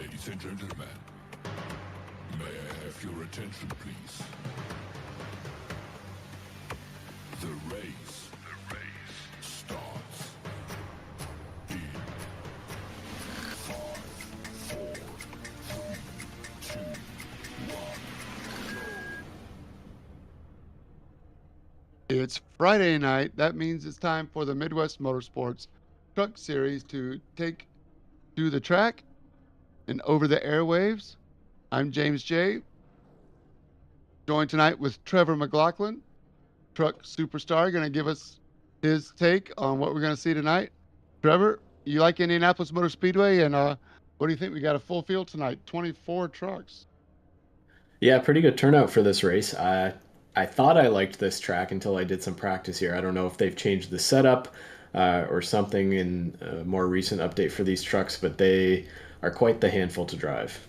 Ladies and gentlemen, may I have your attention, please? The race starts in 5, 4, 3, 2, 1, go. It's Friday night. That means it's time for the Midwest Motorsports Truck Series to take to the track and over the airwaves. I'm James J. Joined tonight with Trevor McLaughlin, truck superstar, going to give us his take on what we're going to see tonight. Trevor, you like Indianapolis Motor Speedway, and what do you think? We got a full field tonight, 24 trucks. Yeah, pretty good turnout for this race. I thought I liked this track until I did some practice here. I don't know if they've changed the setup or something in a more recent update for these trucks, but they are quite the handful to drive.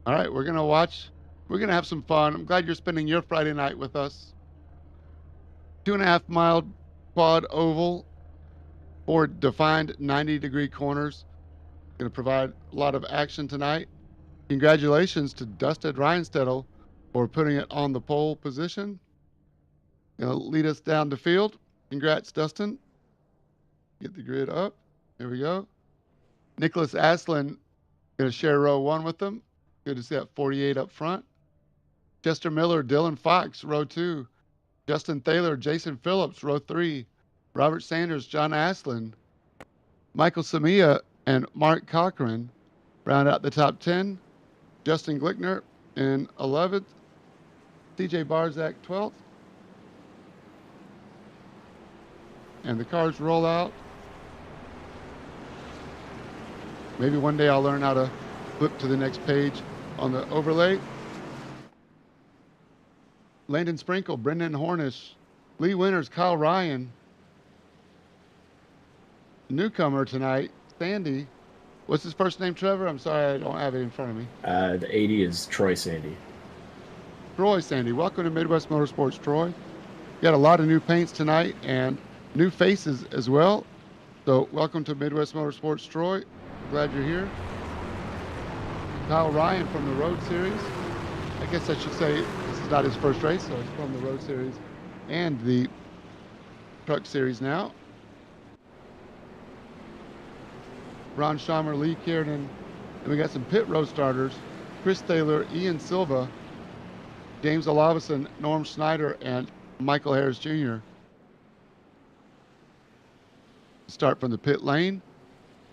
All right, we're going to watch. We're going to have some fun. I'm glad you're spending your Friday night with us. 2.5 mile quad oval, 4 defined 90-degree corners. Going to provide a lot of action tonight. Congratulations to Dustin Reinstedel for putting it on the pole position. Going to lead us down the field. Congrats, Dustin. Get the grid up. There we go. Nicholas Aslin going to share row 1 with them. Good to see that 48 up front. Chester Miller, Dylan Fox, row 2. Justin Thaler, Jason Phillips, row 3. Robert Sanders, John Aslin. Michael Samia and Mark Cochran round out the top 10. Justin Glickner in 11th. TJ Barzak 12th. And the cars roll out. Maybe one day I'll learn how to flip to the next page on the overlay. Landon Sprinkle, Brendan Hornish, Lee Winters, Kyle Ryan. Newcomer tonight, Sandy. What's his first name, Trevor? I'm sorry, I don't have it in front of me. The 80 is Troy Sandy. Troy Sandy. Welcome to Midwest Motorsports, Troy. Got a lot of new paints tonight and new faces as well. So welcome to Midwest Motorsports, Troy. Glad you're here. Kyle Ryan from the Road Series. I guess I should say this is not his first race, so it's from the Road Series and the Truck Series now. Ron Schaumer, Lee Kiernan, and we got some pit row starters. Chris Taylor, Ian Silva, James Olavison, Norm Snyder, and Michael Harris Jr. Start from the pit lane.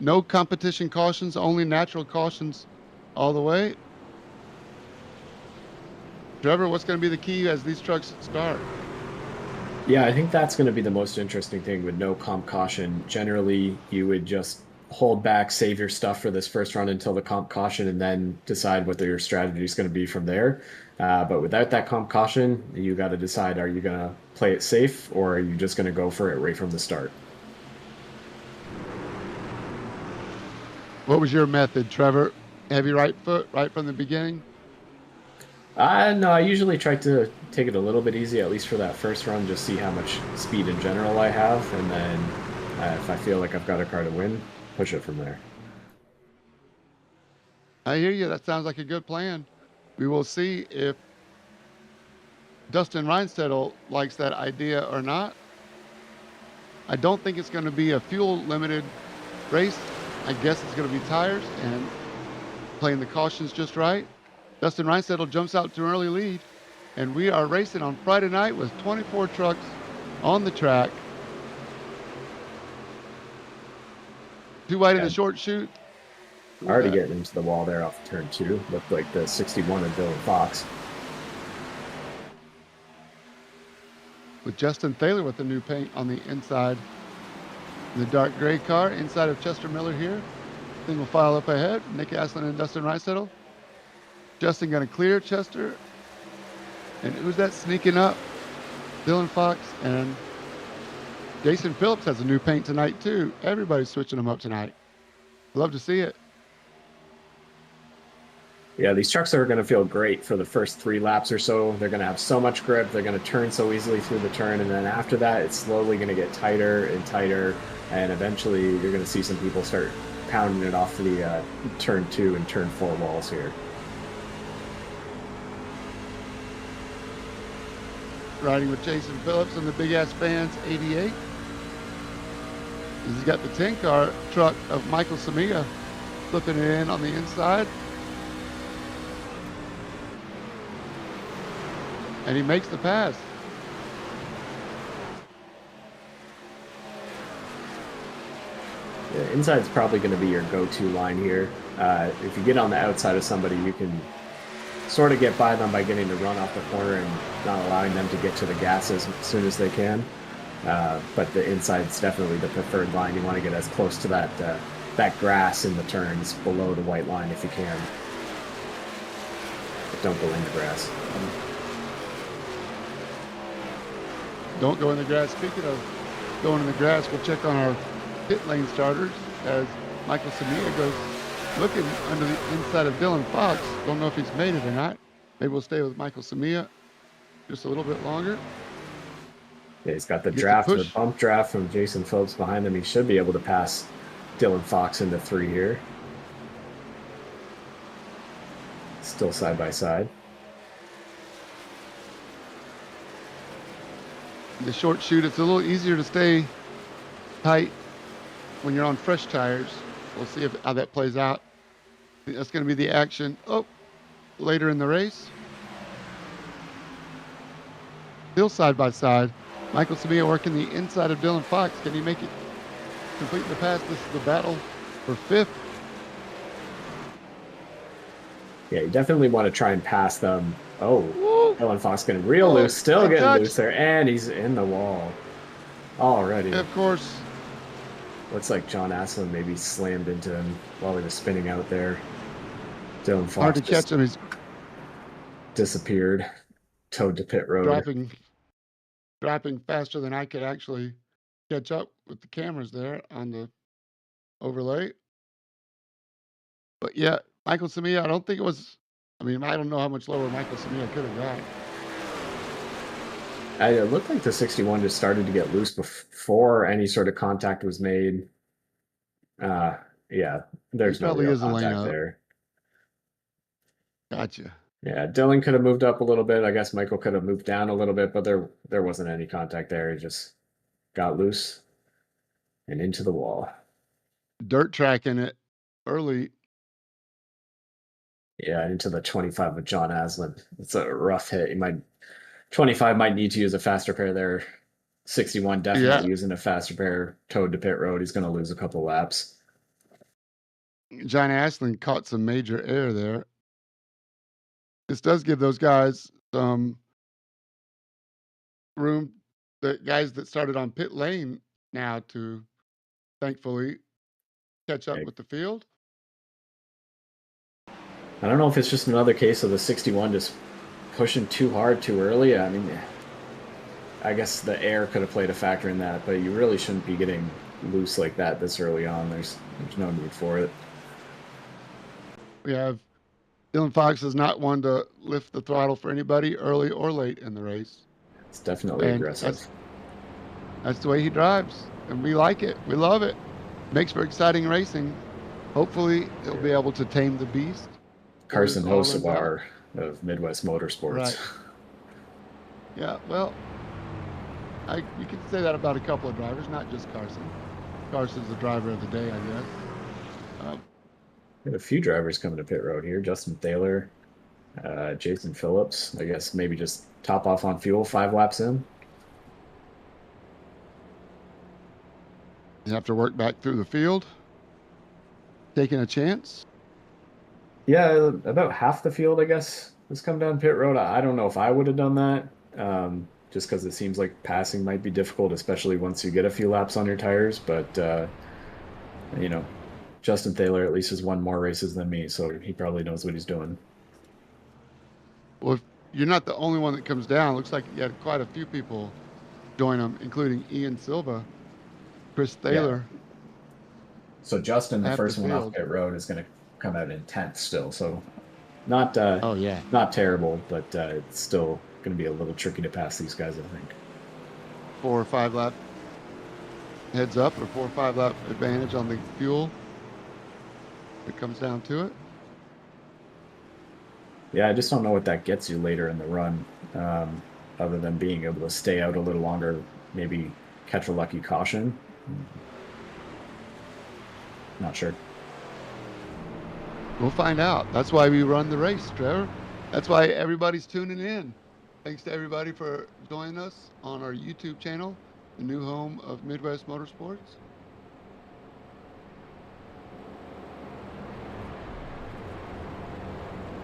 No competition cautions, only natural cautions all the way. Trevor, what's going to be the key as these trucks start? Yeah, I think that's going to be the most interesting thing with no comp caution. Generally, you would just hold back, save your stuff for this first run until the comp caution, and then decide what your strategy is going to be from there. But without that comp caution, you got to decide, are you going to play it safe or are you just going to go for it right from the start? What was your method, Trevor? Heavy right foot right from the beginning? No, I usually try to take it a little bit easy, at least for that first run, just see how much speed in general I have, and then if I feel like I've got a car to win, push it from there. I hear you. That sounds like a good plan. We will see if Dustin Reinstedel likes that idea or not. I don't think it's going to be a fuel-limited race. I guess it's going to be tires and playing the cautions just right. Dustin Reinstedel jumps out to an early lead, and we are racing on Friday night with 24 trucks on the track. Too wide in the short chute. Already getting into the wall there off turn 2. Looked like the 61 of Dylan Fox. With Justin Thaler with the new paint on the inside. The dark gray car inside of Chester Miller here. Single file up ahead. Nick Aslin and Dustin Reinstedel. Justin going to clear Chester. And who's that sneaking up? Dylan Fox and Jason Phillips has a new paint tonight too. Everybody's switching them up tonight. Love to see it. Yeah, these trucks are going to feel great for the first 3 laps or so. They're going to have so much grip. They're going to turn so easily through the turn. And then after that, it's slowly going to get tighter and tighter. And eventually, you're going to see some people start pounding it off the turn 2 and turn 4 walls here. Riding with Jason Phillips and the Big Ass Fans 88. He's got the 10-car truck of Michael Samia flipping it in on the inside. And he makes the pass. Yeah, inside's probably going to be your go-to line here. If you get on the outside of somebody, you can sort of get by them by getting the run off the corner and not allowing them to get to the gas as soon as they can. But the inside's definitely the preferred line. You want to get as close to that grass in the turns below the white line if you can. But don't go in the grass. Don't go in the grass. Speaking of going in the grass, we'll check on our pit lane starters as Michael Samia goes looking under the inside of Dylan Fox. Don't know if he's made it or not. Maybe we'll stay with Michael Samia just a little bit longer. Yeah, he's got the draft, the bump draft from Jason Phillips behind him. He should be able to pass Dylan Fox into 3 here. Still side by side. The short chute, it's a little easier to stay tight when you're on fresh tires. We'll see how that plays out. That's going to be the action later in the race. Still side by side. Michael Samia working the inside of Dylan Fox. Can he make it complete the pass? This is the battle for 5th. Yeah, you definitely want to try and pass them. Oh, Woo! Dylan Fox getting real loose, still getting loose there, and he's in the wall already. Of course. Looks like John Aslan maybe slammed into him while he was spinning out there. Dylan Fox hard to catch him. He's disappeared, towed to pit road. Dropping faster than I could actually catch up with the cameras there on the overlay. But yeah, Michael Samia, I don't think it was. I mean, I don't know how much lower Michael Samia could have got. It looked like the 61 just started to get loose before any sort of contact was made. Yeah, there's no real contact there. Gotcha. Yeah, Dylan could have moved up a little bit. I guess Michael could have moved down a little bit, but there wasn't any contact there. He just got loose and into the wall. Dirt tracking it early. Yeah, into the 25 with John Aslan. It's a rough hit. 25 might need to use a faster pair there. 61 definitely using a faster pair, towed to pit road. He's going to lose a couple laps. John Aslan caught some major air there. This does give those guys some room, the guys that started on pit lane now, to thankfully catch up with the field. I don't know if it's just another case of the 61 just pushing too hard too early. I mean, I guess the air could have played a factor in that, but you really shouldn't be getting loose like that this early on. There's no need for it. We have Dylan Fox is not one to lift the throttle for anybody early or late in the race. It's definitely aggressive. That's the way he drives, and we like it. We love it. Makes for exciting racing. Hopefully, he'll be able to tame the beast. Carson Hocevar of Midwest Motorsports. Right. Yeah, well, you could say that about a couple of drivers, not just Carson. Carson's the driver of the day, I guess. We have a few drivers coming to pit road here. Justin Thaler, Jason Phillips. I guess maybe just top off on fuel 5 laps in. You have to work back through the field, taking a chance. Yeah, about half the field, I guess, has come down pit road. I don't know if I would have done that, just because it seems like passing might be difficult, especially once you get a few laps on your tires. But, Justin Thaler at least has won more races than me, so he probably knows what he's doing. Well, if you're not the only one that comes down. Looks like you had quite a few people join him, including Ian Silva, Chris Thaler. Yeah. So Justin, the first one off pit road, is going to come out in 10th still, so not not terrible, but it's still going to be a little tricky to pass these guys, I think. 4 or 5 lap heads up, or 4 or 5 lap advantage on the fuel. it comes down to it. Yeah, I just don't know what that gets you later in the run, other than being able to stay out a little longer, maybe catch a lucky caution. Not sure. We'll find out. That's why we run the race, Trevor. That's why everybody's tuning in. Thanks to everybody for joining us on our YouTube channel, the new home of Midwest Motorsports.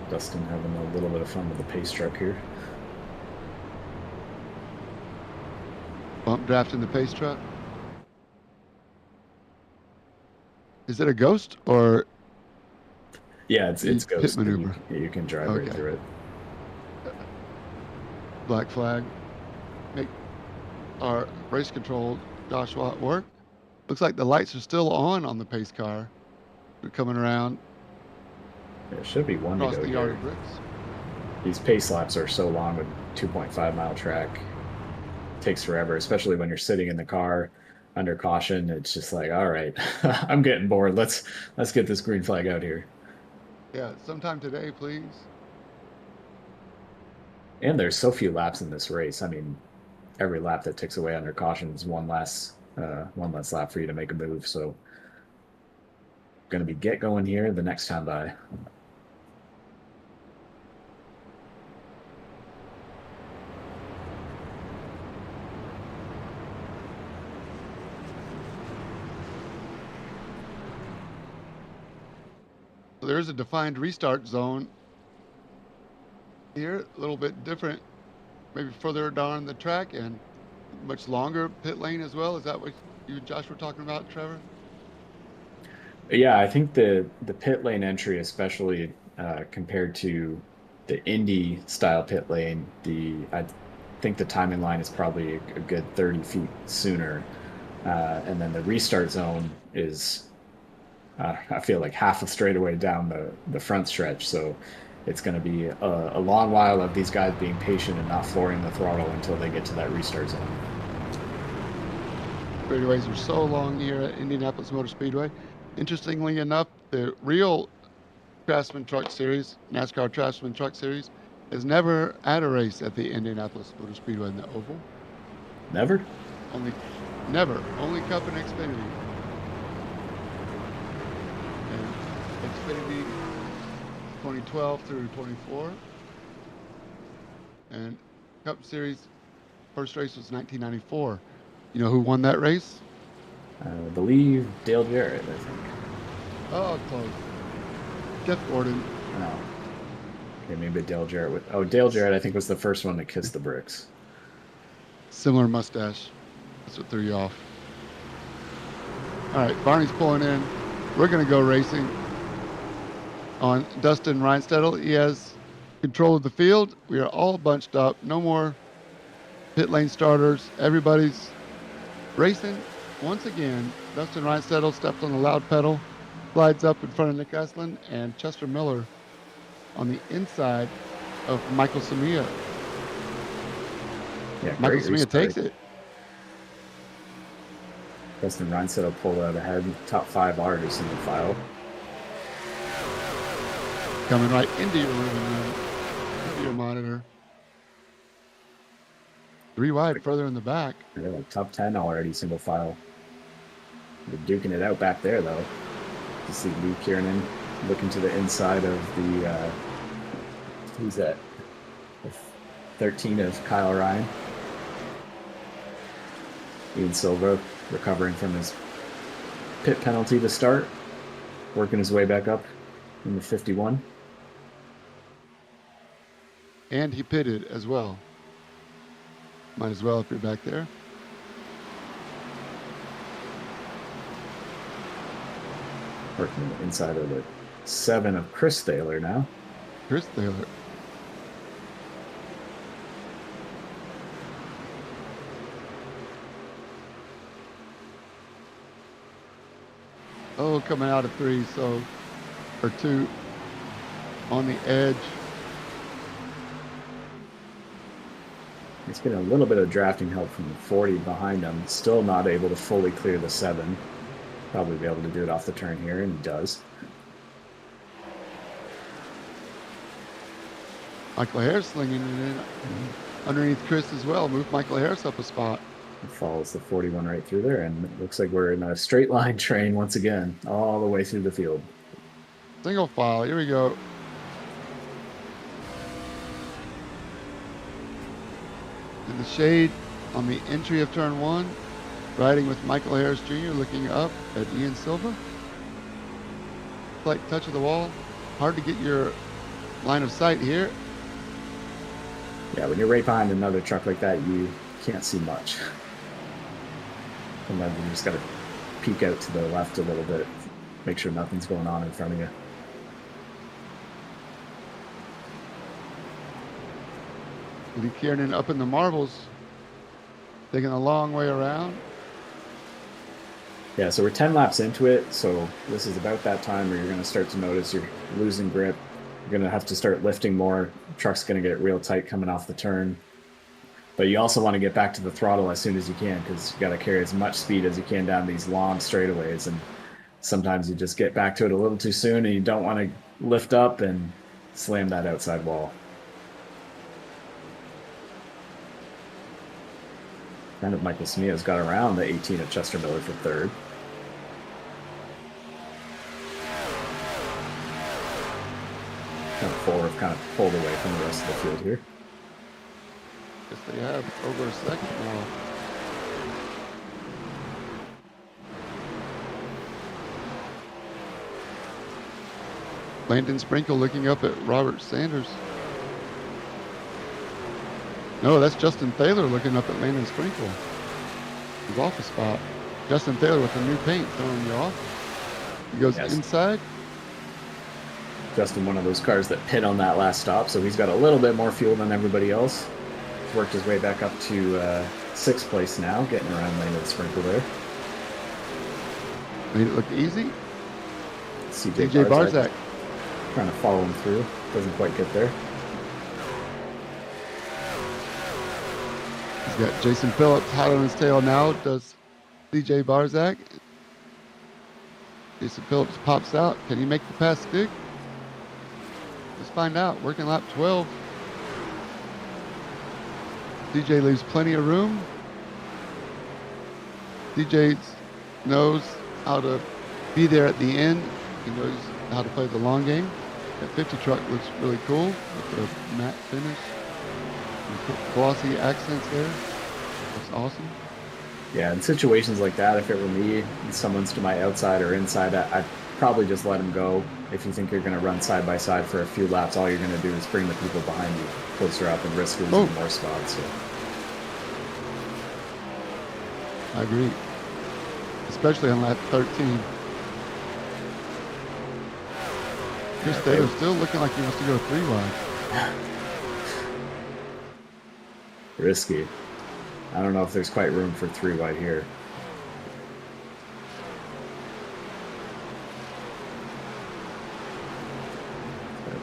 Dustin having a little bit of fun with the pace truck here. Bump drafting the pace truck. Is it a ghost or? Yeah, it's Pit Ghost. maneuver. You can drive right through it. Black flag. Make our race control Joshua at work. Looks like the lights are still on the pace car. They're coming around There should be one to across go the yard here. of bricks. These pace laps are so long with 2.5-mile track. It takes forever, especially when you're sitting in the car under caution. It's just like, all right, I'm getting bored. Let's get this green flag out here. Yeah, sometime today, please. And there's so few laps in this race. I mean, every lap that ticks away under caution is one less lap for you to make a move. So, going to be get going here the next time by. So there's a defined restart zone here, a little bit different, maybe further down the track and much longer pit lane as well. Is that what you and Josh were talking about, Trevor? Yeah, I think the pit lane entry, especially compared to the Indy style pit lane, I think the timing line is probably a good 30 feet sooner, and then the restart zone is I feel like half a straightaway down the front stretch. So it's going to be a long while of these guys being patient and not flooring the throttle until they get to that restart zone. Straightaways are so long here at Indianapolis Motor Speedway. Interestingly enough, the real Craftsman Truck Series, NASCAR Craftsman Truck Series, has never had a race at the Indianapolis Motor Speedway in the oval. Never? Never. Only Cup and Xfinity. And Xfinity 2012 through 24. And Cup Series first race was 1994. You know who won that race? I believe Dale Jarrett, I think. Oh, close. Jeff Gordon. No. Okay, maybe Dale Jarrett. Dale Jarrett, I think, was the first one to kiss the bricks. Similar mustache. That's what threw you off. All right, Barney's pulling in. We're going to go racing on Dustin Reinstedel. He has control of the field. We are all bunched up. No more pit lane starters. Everybody's racing. Once again, Dustin Reinstedel steps on the loud pedal, slides up in front of Nick Eslin, and Chester Miller on the inside of Michael Samia. Yeah, Michael Samia takes it. Dustin Reinsettel pulled out ahead. Top 5 already single file. Coming right into your room, into your monitor. 3 wide further in the back. Yeah, like top 10 already single file. They're duking it out back there, though. You see Lee Kiernan looking to the inside of the, who's that? The 13 of Kyle Ryan. Ian Silva recovering from his pit penalty to start, working his way back up in the 51. And he pitted as well. Might as well if you're back there. Working the inside of the 7 of Chris Thaler now. Chris Thaler. Oh, coming out of 3, so, or 2 on the edge. He's getting a little bit of drafting help from the 40 behind him. Still not able to fully clear the 7. Probably be able to do it off the turn here, and he does. Michael Harris slinging it in underneath Chris as well. Move Michael Harris up a spot. It follows the 41 right through there, and it looks like we're in a straight line train once again, all the way through the field. Single file. Here we go. In the shade on the entry of turn 1, riding with Michael Harris Jr. looking up at Ian Silva. Slight touch of the wall. Hard to get your line of sight here. Yeah, when you're right behind another truck like that, you can't see much. And then you just got to peek out to the left a little bit, make sure nothing's going on in front of you. Lee Kiernan up in the marbles, taking a long way around. Yeah, so we're 10 laps into it, so this is about that time where you're going to start to notice you're losing grip. You're going to have to start lifting more. Truck's going to get real tight coming off the turn. But you also want to get back to the throttle as soon as you can, because you got to carry as much speed as you can down these long straightaways. And sometimes you just get back to it a little too soon, and you don't want to lift up and slam that outside wall. Kind of Michael Smia's got around the 18 of Chester Miller for third. Four have kind of pulled away from the rest of the field here. Guess they have over a second now. Landon Sprinkle looking up at Robert Sanders. No, that's Justin Thaler looking up at Landon Sprinkle. He's off a spot. Justin Thaler with the new paint throwing you off. He goes inside. Justin, one of those cars that pit on that last stop, so he's got a little bit more fuel than everybody else. He's worked his way back up to sixth place now, getting around Landon Sprinkle there. Made it look easy. CJ Barzak trying to follow him through. Doesn't quite get there. He's got Jason Phillips hot on his tail now. Does CJ Barzak. Jason Phillips pops out. Can he make the pass stick? Let's find out. Working lap 12. DJ leaves plenty of room. DJ knows how to be there at the end. He knows how to play the long game. That 50 truck looks really cool with the matte finish. Glossy accents there. Looks awesome. Yeah, in situations like that, if it were me and someone's to my outside or inside, I'd probably just let him go. If you think you're going to run side by side for a few laps, all you're going to do is bring the people behind you closer up and risk losing more spots. So. I agree. Especially on lap 13. Chris Taylor's still looking like he wants to go 3 wide. Risky. I don't know if there's quite room for 3 wide here.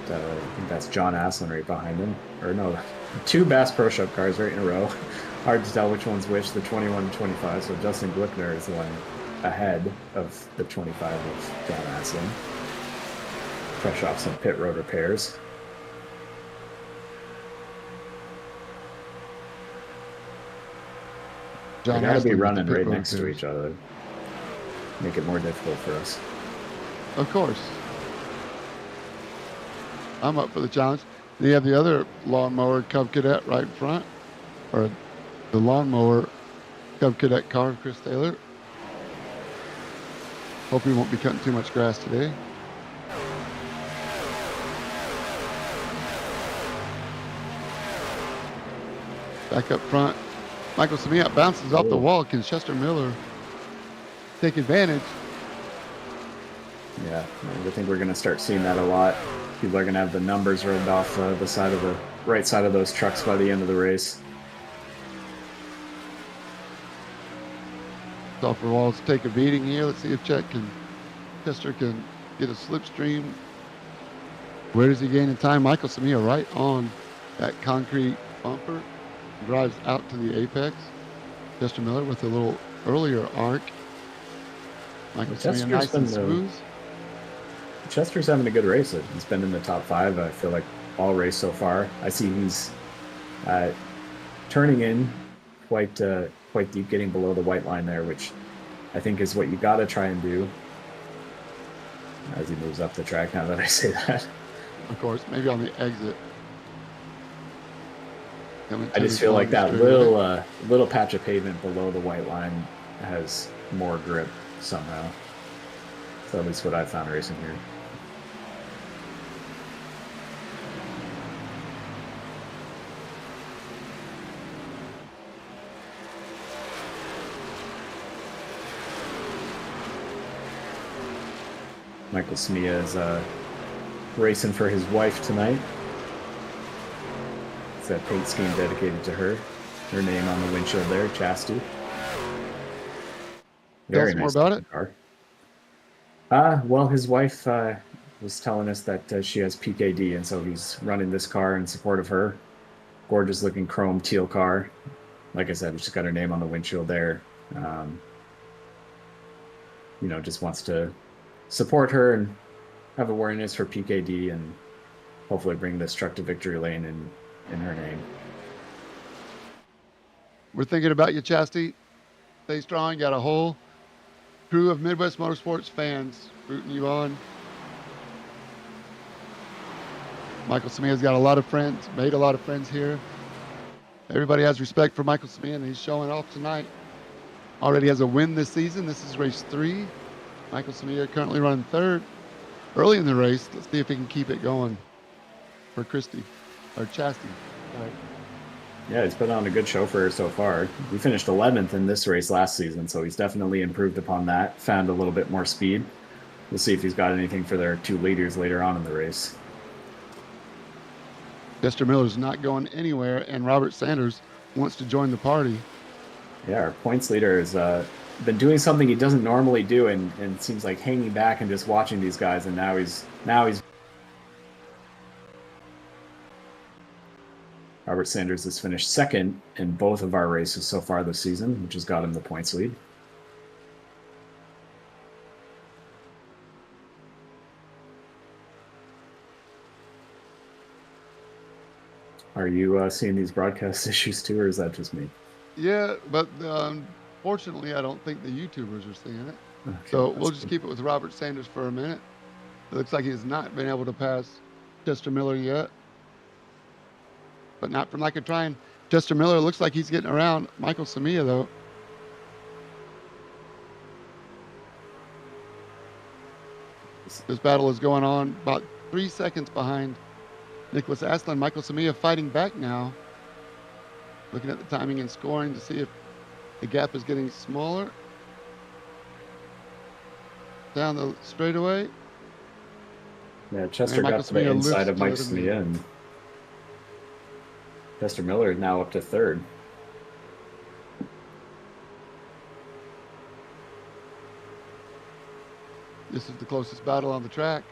But I think that's John Aslan right behind him. Or no, 2 Bass Pro Shop cars right in a row. Hard to tell which one's which, the 21 and 25. So Justin Glickner is the one ahead of the 25 of John Aslan. Fresh off some pit road repairs. They gotta be running right next to each other. Make it more difficult for us. Of course. I'm up for the challenge. Then you have the other lawnmower Cub Cadet right in front. Or the lawnmower Cub Cadet car of Chris Taylor. Hope he won't be cutting too much grass today. Back up front. Michael Samia bounces off the wall. Can Chester Miller take advantage? Yeah, I think we're going to start seeing that a lot. People are going to have the numbers rubbed off the side of the right side of those trucks by the end of the race. Sulphur Walls take a beating here. Let's see if Chester can get a slipstream. Where does he gain in time? Michael Samia right on that concrete bumper. Drives out to the apex. Chester Miller with a little earlier arc. Michael Samia nice and smooth. Chester's having a good race. He's been in the top 5. I feel like all race so far. I see he's turning in quite deep, getting below the white line there, which I think is what you got to try and do as he moves up the track. Now that I say that, Of course, maybe on the exit. I just feel like that little patch of pavement below the white line has more grip somehow. That's at least what I found racing here. Michael Smia is racing for his wife tonight. It's that paint scheme dedicated to her. Her name on the windshield there, Chastity. Very nice more about it. Car. Well, his wife was telling us that she has PKD, and so he's running this car in support of her. Gorgeous looking chrome teal car. Like I said, it's just got her name on the windshield there. You know, just wants to support her and have awareness for PKD and hopefully bring this truck to victory lane in her name. We're thinking about you, Chastity. Stay strong. You got a whole crew of Midwest Motorsports fans rooting you on. Michael Samia's got a lot of friends, made a lot of friends here. Everybody has respect for Michael Samia, and he's showing off tonight. Already has a win this season. This is race 3. Michael Samia currently running 3rd. Early in the race, let's see if he can keep it going for Chastity. Right. Yeah, he's put on a good show for her so far. He finished 11th in this race last season, so he's definitely improved upon that, found a little bit more speed. We'll see if he's got anything for their 2 leaders later on in the race. Chester Miller's not going anywhere, and Robert Sanders wants to join the party. Yeah, our points leader has been doing something he doesn't normally do, and seems like hanging back and just watching these guys, and now he's Robert Sanders has finished 2nd in both of our races so far this season, which has got him the points lead. Are you seeing these broadcast issues too, or is that just me? Yeah, but fortunately, I don't think the YouTubers are seeing it. Okay, so we'll just keep it with Robert Sanders for a minute. It looks like he's not been able to pass Chester Miller yet. But not from lack of trying. Chester Miller looks like he's getting around Michael Samia, though. This battle is going on about 3 seconds behind Nicholas Aslan. Michael Samia fighting back now. Looking at the timing and scoring to see if the gap is getting smaller. Down the straightaway. Yeah, Chester got to the inside of Mike Samia, and Chester Miller is now up to 3rd. This is the closest battle on the track.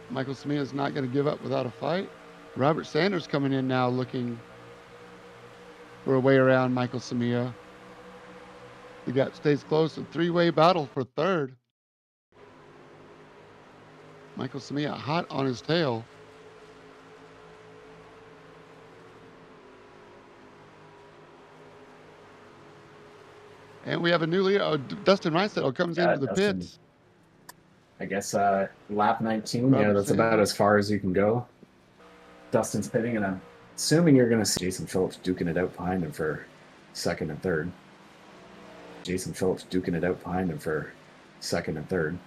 Michael Samia is not going to give up without a fight. Robert Sanders coming in now looking for a way around Michael Samia. The gap stays close. A 3-way battle for 3rd. Michael Samia hot on his tail. And we have a new leader. Oh, Dustin Reinstedt comes into the pits. I guess lap 19. Robert that's Sanders. About as far as you can go. Dustin's pitting, and I'm assuming you're going to see Jason Phillips duking it out behind him for 2nd and 3rd. Jason Phillips duking it out behind him for 2nd and 3rd.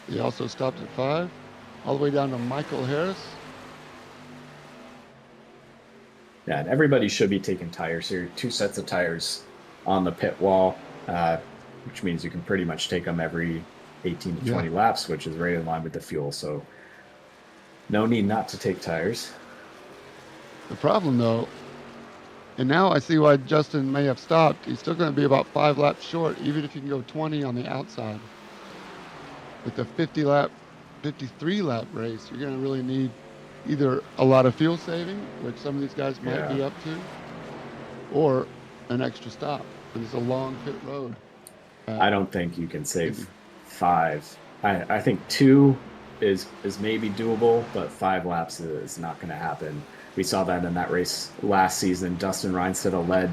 He also stopped at 5, all the way down to Michael Harris. Yeah, and everybody should be taking tires here. 2 sets of tires on the pit wall, which means you can pretty much take them every 18 to 20 laps, which is right in line with the fuel. So no need not to take tires. The problem, though, and now I see why Justin may have stopped. He's still going to be about 5 laps short, even if you can go 20 on the outside. With the 53 lap race, you're going to really need either a lot of fuel saving, which some of these guys might be up to, or an extra stop. And it's a long pit road. I don't think you can save Indy. 5. I think 2 is maybe doable, but 5 laps is not going to happen. We saw that in that race last season. Dustin Reinstedt led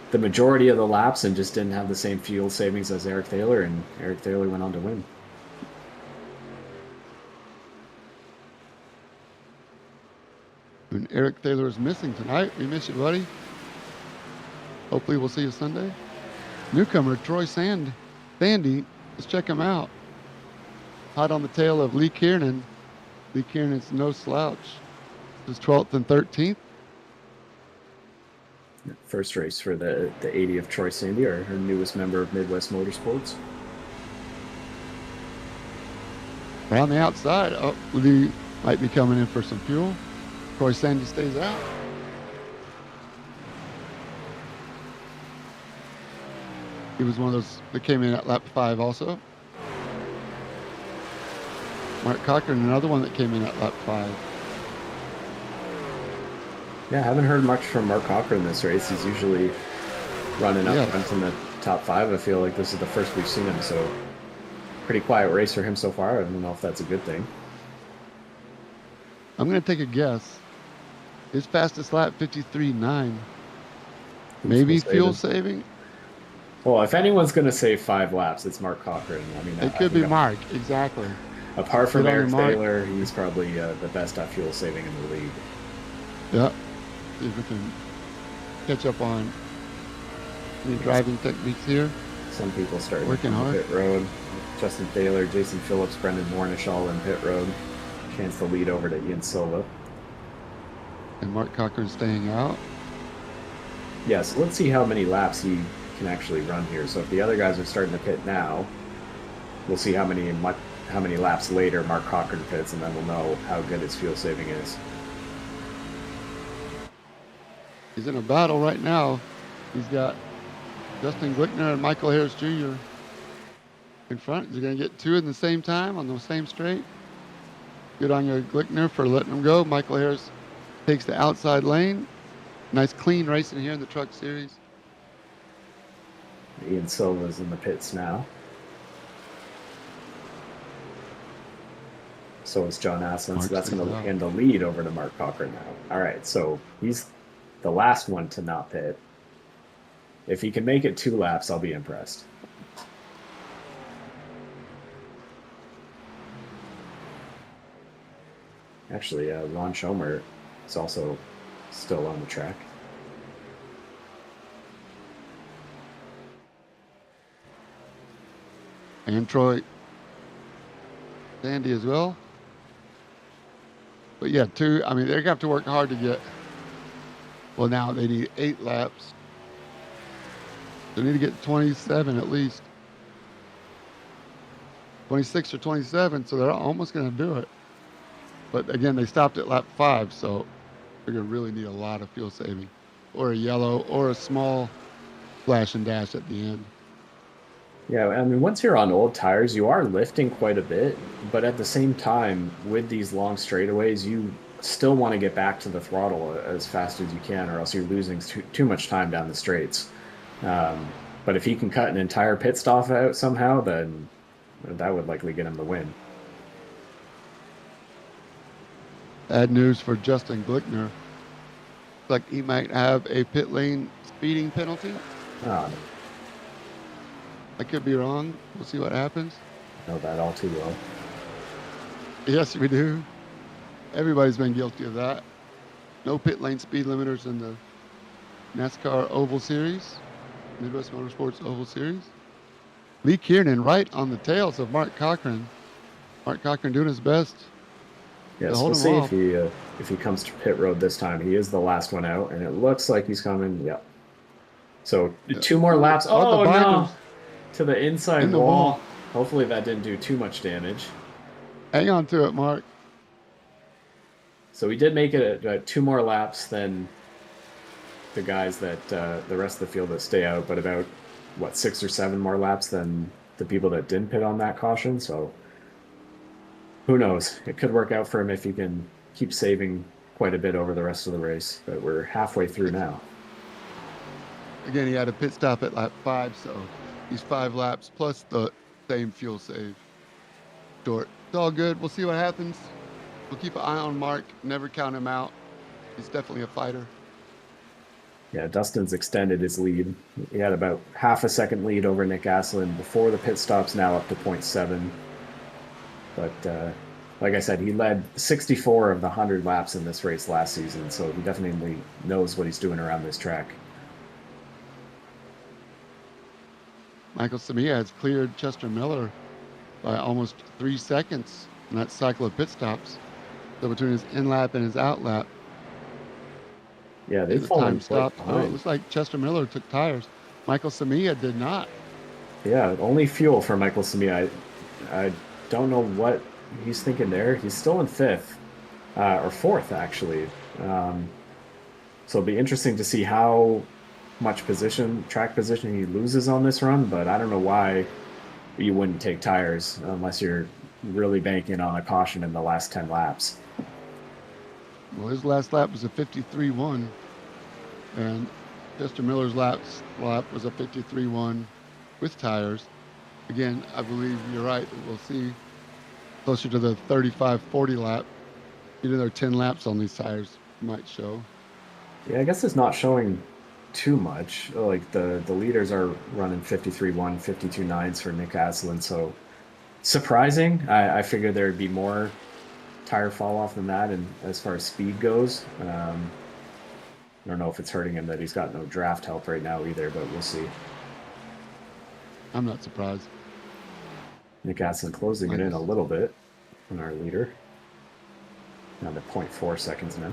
the majority of the laps and just didn't have the same fuel savings as Eric Thaler, and Eric Thaler went on to win. And Eric Thaler is missing tonight. We miss you, buddy. Hopefully we'll see you Sunday. Newcomer Troy Sandy. Let's check him out. Hot on the tail of Lee Kiernan. Lee Kiernan's no slouch. His 12th and 13th. First race for the 80 of Troy Sandy, our newest member of Midwest Motorsports. Around the outside, Lee might be coming in for some fuel. Troy Sandy stays out. He was one of those that came in at lap 5 also. Mark Cochran, another one that came in at lap 5. Yeah, I haven't heard much from Mark Cochran this race. He's usually running up front in the top 5. I feel like this is the first we've seen him, so pretty quiet race for him so far. I don't know if that's a good thing. I'm going to take a guess. His fastest lap, 53.9. Maybe fuel saving? Well, if anyone's going to save 5 laps, it's Mark Cochran. I mean, it could be Mark, exactly. Apart from Eric Thaler, he's probably the best at fuel saving in the league. Yeah. See if we can catch up on any driving techniques here. Some people start working hard. Pit road. Justin Thaler, Jason Phillips, Brendan Mornish all in pit road. Chance to lead over to Ian Silva. And Mark Cochran staying out. Yeah, so let's see how many laps he can actually run here. So if the other guys are starting to pit now, we'll see how many laps later Mark Cochran pits, and then we'll know how good his fuel saving is. He's in a battle right now. He's got Justin Glickner and Michael Harris Jr. in front. He's going to get 2 in the same time on the same straight. Good on your Glickner for letting him go. Michael Harris takes the outside lane. Nice clean racing here in the Truck Series. Ian Silva's in the pits now. So is John Aslan. So that's going to hand the lead over to Mark Cochran now. All right, so he's the last one to not pit. If he can make it 2 laps, I'll be impressed. Actually, Ron Schomer is also still on the track. And Troy Sandy as well. But yeah, 2. I mean, they're going to have to work hard to get. Well, now they need 8 laps. They need to get 27 at least. 26 or 27, so they're almost going to do it. But again, they stopped at lap 5, so they're going to really need a lot of fuel saving. Or a yellow, or a small flash and dash at the end. Yeah, I mean, once you're on old tires, you are lifting quite a bit, but at the same time, with these long straightaways, you still want to get back to the throttle as fast as you can, or else you're losing too much time down the straights. But if he can cut an entire pit stop out somehow, then that would likely get him the win. Bad news for Justin Glickner. Like he might have a pit lane speeding penalty. I could be wrong. We'll see what happens. I know that all too well. Yes, we do. Everybody's been guilty of that. No pit lane speed limiters in the NASCAR Oval Series, Midwest Motorsports Oval Series. Lee Kiernan right on the tails of Mark Cochran. Mark Cochran doing his best. Yes, we'll see if he comes to pit road this time. He is the last one out, and it looks like he's coming. Yep. So 2 more laps. Oh, no! To the inside wall. Hopefully that didn't do too much damage. Hang on to it, Mark. So we did make it 2 more laps than the guys that the rest of the field that stay out, but about 6 or 7 more laps than the people that didn't pit on that caution. So who knows? It could work out for him if he can keep saving quite a bit over the rest of the race. But we're halfway through now. Again, he had a pit stop at lap 5, so he's 5 laps plus the same fuel save. Short. It's all good. We'll see what happens. We'll keep an eye on Mark. Never count him out. He's definitely a fighter. Yeah, Dustin's extended his lead. He had about half a second lead over Nick Aslin before the pit stops, now up to 0.7. But like I said, he led 64 of the 100 laps in this race last season, so he definitely knows what he's doing around this track. Michael Samia has cleared Chester Miller by almost 3 seconds in that cycle of pit stops. So between his in lap and his out lap, Yeah, they've the fallen time quite stopped. Oh, it behind. looks like Chester Miller took tires. Michael Samia did not. Yeah, only fuel for Michael Samia. I don't know what he's thinking there. He's still in 5th, or 4th, actually. So it'll be interesting to see how much track position he loses on this run, but I don't know why you wouldn't take tires unless you're really banking on a caution in the last 10 laps. Well, his last lap was a 53.1, and Chester Miller's lap was a 53.1 with tires. Again, I believe you're right. We'll see closer to the 35-40 lap. Getting their 10 laps on these tires might show. Yeah, I guess it's not showing too much. Like the leaders are running 53.1, 52.9s for Nick Aslin, so surprising. I figured there'd be more tire fall off than that, and as far as speed goes, I don't know if it's hurting him that he's got no draft help right now either, but we'll see. I'm not surprised. Nick Aslin closing it in a little bit on our leader. Down to 0.4 seconds now.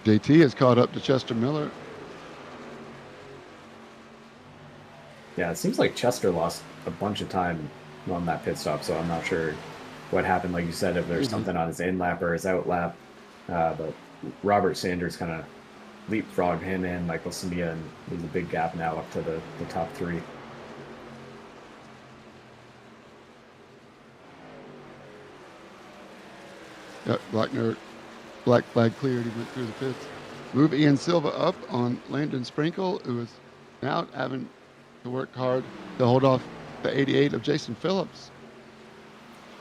JT has caught up to Chester Miller. Yeah, it seems like Chester lost a bunch of time on that pit stop, so I'm not sure what happened. Like you said, if there's something on his in lap or his out lap. But Robert Sanders kind of leapfrogged him and Michael Samia, and there's a big gap now up to the top 3. Yep, black flag cleared. He went through the pits. Move Ian Silva up on Landon Sprinkle, who is now having to work hard to hold off the 88 of Jason Phillips.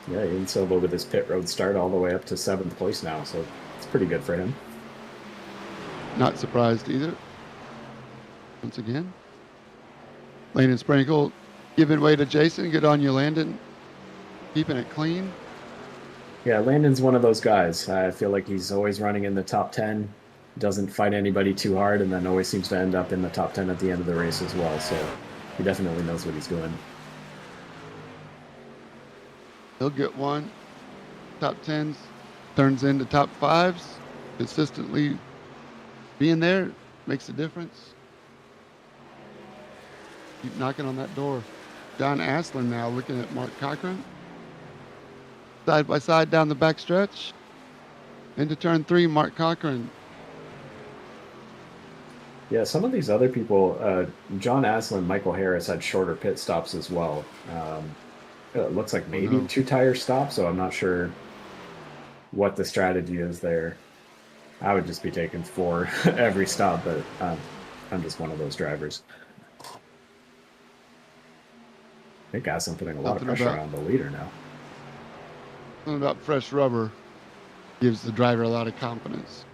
Yeah, Ian Silva with his pit road start all the way up to 7th place now, so it's pretty good for him. Not surprised either. Once again, Landon Sprinkle giving way to Jason. Good on you, Landon. Keeping it clean. Yeah, Landon's one of those guys. I feel like he's always running in the top 10, doesn't fight anybody too hard, and then always seems to end up in the top 10 at the end of the race as well. So he definitely knows what he's doing. He'll get one. Top 10s turns into top 5s. Consistently being there makes a difference. Keep knocking on that door. John Aslin now looking at Mark Cochran. Side by side down the back stretch. Into turn 3, Mark Cochran. Yeah, some of these other people, John Aslin, Michael Harris had shorter pit stops as well. It looks like maybe 2 tire stops, so I'm not sure what the strategy is there. I would just be taking 4 every stop, but I'm just one of those drivers. I think Aslin putting a lot of pressure on the leader now. Something about fresh rubber gives the driver a lot of confidence,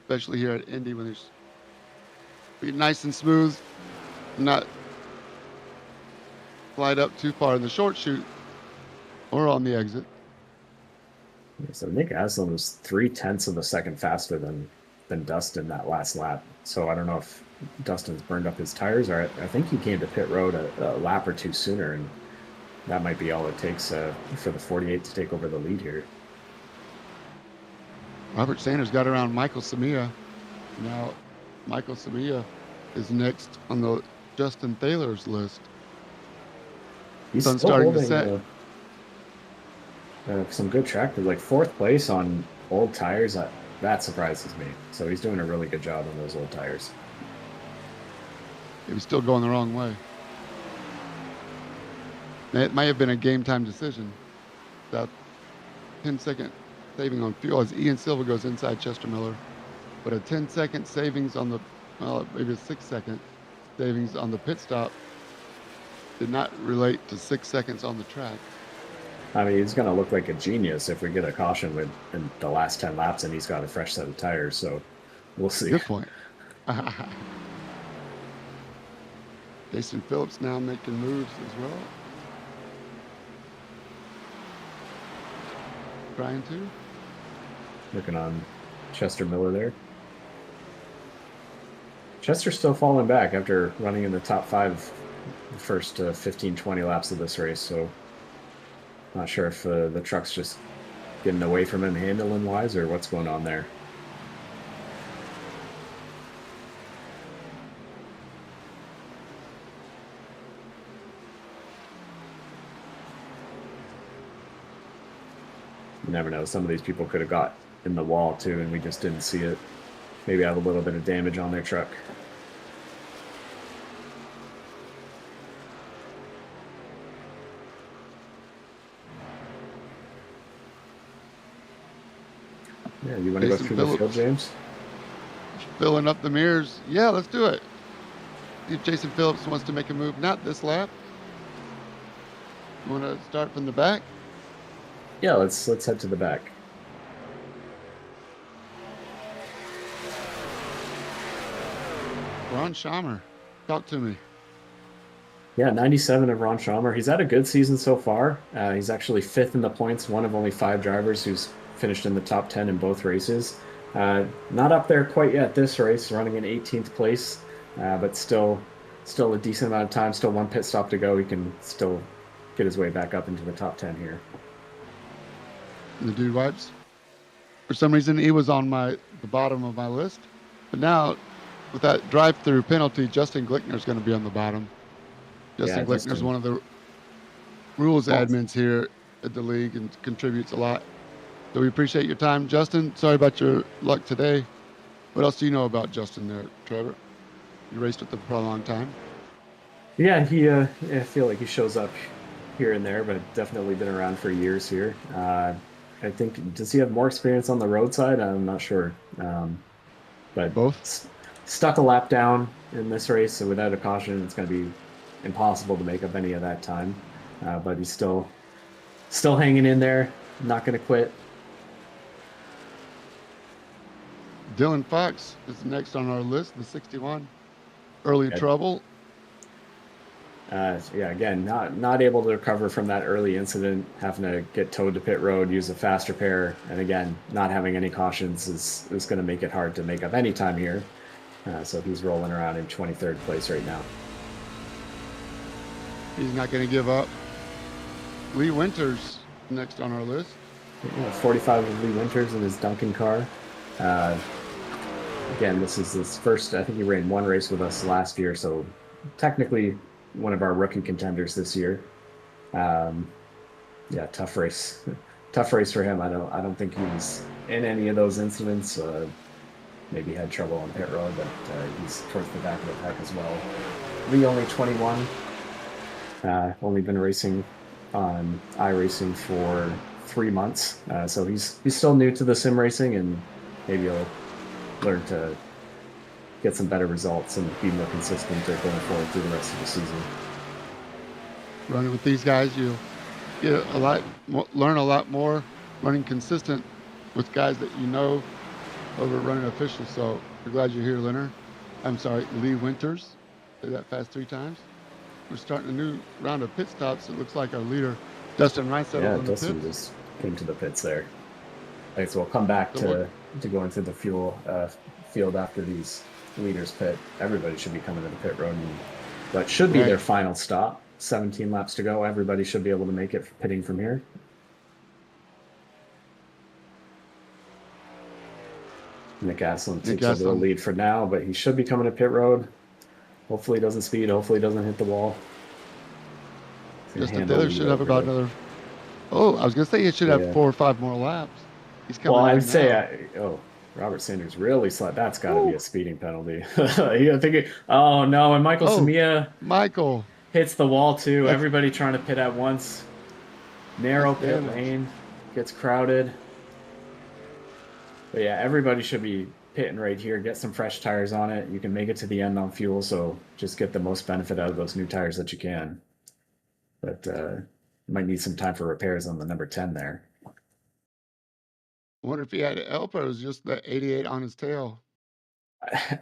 especially here at Indy when there's be nice and smooth, not slide up too far in the short chute or on the exit. So Nick Aslin was 0.3 of a second faster than Dustin that last lap. So I don't know if Dustin's burned up his tires, or I think he came to pit road a lap or 2 sooner, and that might be all it takes for the 48 to take over the lead here. Robert Sanders got around Michael Samia. Now Michael Samia is next on the Justin Thaler's list. He's Sun still starting to holding some good track, like 4th place on old tires. That surprises me. So he's doing a really good job on those old tires. He was still going the wrong way. It might have been a game time decision. That 10-second saving on fuel as Ian Silva goes inside Chester Miller, but a 10-second savings on the, well, maybe a 6-second savings on the pit stop did not relate to 6 seconds on the track. I mean, he's going to look like a genius if we get a caution in the last 10 laps and he's got a fresh set of tires. So we'll see. Good point. Jason Phillips now making moves as well. Trying to. Looking on Chester Miller there. Chester's still falling back after running in the top 5 the first 15, 20 laps of this race. So not sure if the truck's just getting away from him handling wise or what's going on there. You never know. Some of these people could have got in the wall too, and we just didn't see it. Maybe have a little bit of damage on their truck. Yeah, you want to go through the field, James? Filling up the mirrors. Yeah, let's do it. See if Jason Phillips wants to make a move. Not this lap. You want to start from the back? Yeah, let's head to the back. Ron Schamer, talk to me. Yeah, 97 of Ron Schamer. He's had a good season so far. He's actually 5th in the points, one of only 5 drivers who's finished in the top 10 in both races. Not up there quite yet this race, running in 18th place, but still a decent amount of time, still 1 pit stop to go. He can still get his way back up into the top 10 here. The dude wipes. For some reason, he was on the bottom of my list, but now with that drive-through penalty, Justin Glickner is going to be on the bottom. Justin Glickner is one of the rules admins here at the league and contributes a lot. So we appreciate your time, Justin. Sorry about your luck today. What else do you know about Justin there, Trevor? You raced with him for a long time. Yeah, I feel like he shows up here and there, but definitely been around for years here. I think, does he have more experience on the roadside? I'm not sure. But both stuck a lap down in this race, so without a caution, it's going to be impossible to make up any of that time. But he's still hanging in there, not going to quit. Dylan Fox is next on our list, the 61. Early trouble. Yeah, again, not able to recover from that early incident, having to get towed to pit road, use a fast repair, and again, not having any cautions is going to make it hard to make up any time here. So he's rolling around in 23rd place right now. He's not going to give up. Lee Winters next on our list. 45 of Lee Winters in his Duncan car. Again, this is his first, I think he ran 1 race with us last year, so technically one of our rookie contenders this year. Yeah, tough race. Tough race for him. I don't think he was in any of those incidents. Maybe had trouble on pit road, but he's towards the back of the pack as well. Lee only 21. Only been racing on iRacing for 3 months, so he's still new to the sim racing, and maybe he'll learn to get some better results and be more consistent going forward through the rest of the season. Running with these guys, you get learn a lot more running consistent with guys that you know over running officials. So we're glad you're here, Leonard. I'm sorry, Lee Winters. Say that fast 3 times. We're starting a new round of pit stops. It looks like our leader, Dustin Reinsettle. Yeah, Dustin just came to the pits there. Okay, so we'll come back to going through the field after these leaders pit. Everybody should be coming to the pit road, but should be their final stop. 17 laps to go. Everybody should be able to make it pitting from here. Nick Aslin takes over the lead for now, but he should be coming to pit road. Hopefully he doesn't speed. Hopefully he doesn't hit the wall. Justin Taylor should have about another... Oh, I was going to say he should have 4 or 5 more laps. He's coming. Well, I'd say... Robert Sanders really slept. That's got to be a speeding penalty. You're thinking, oh no, and Michael Samia. Michael. hits the wall too. That's- Everybody trying to pit at once. Narrow That's pit damage. lane gets crowded. But yeah, everybody should be pitting right here. Get some fresh tires on it. You can make it to the end on fuel, so just get the most benefit out of those new tires that you can. But might need some time for repairs on the number 10 there. I wonder if he had Elpros, just the 88 on his tail.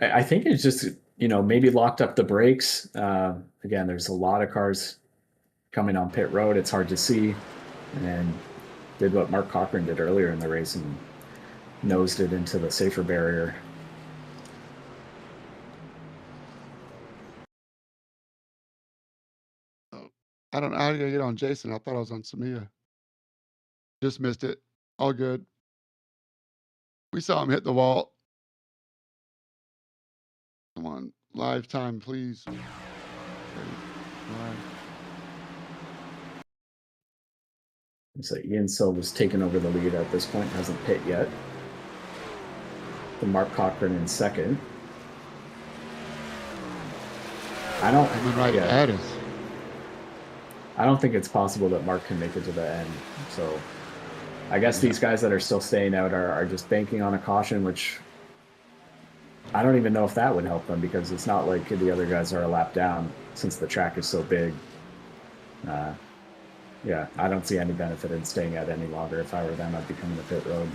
I think it's just, maybe locked up the brakes. Again, there's a lot of cars coming on pit road. It's hard to see. And did what Mark Cochran did earlier in the race and nosed it into the safer barrier. Oh, I don't know how to get on Jason. I thought I was on Samia. Just missed it. All good. We saw him hit the wall. Come on, live time, please. Okay, live. So Ian Silva's taken over the lead at this point, hasn't pit yet. The Mark Cochran in second. Coming right at us. I don't think it's possible that Mark can make it to the end. So I guess these guys that are still staying out are just banking on a caution, which I don't even know if that would help them because it's not like the other guys are a lap down since the track is so big. Yeah, I don't see any benefit in staying out any longer. If I were them, I'd be coming to pit road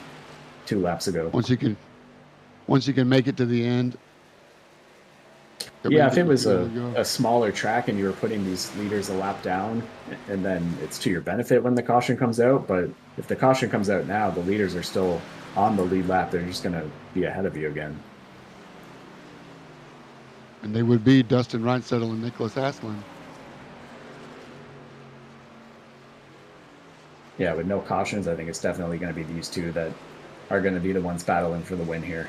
2 laps ago. Once you can make it to the end. Yeah, if it was a smaller track and you were putting these leaders a lap down, and then it's to your benefit when the caution comes out. But if the caution comes out now, the leaders are still on the lead lap. They're just going to be ahead of you again. And they would be Dustin Reinsettle and Nicholas Aslan. Yeah, with no cautions, I think it's definitely going to be these two that are going to be the ones battling for the win here.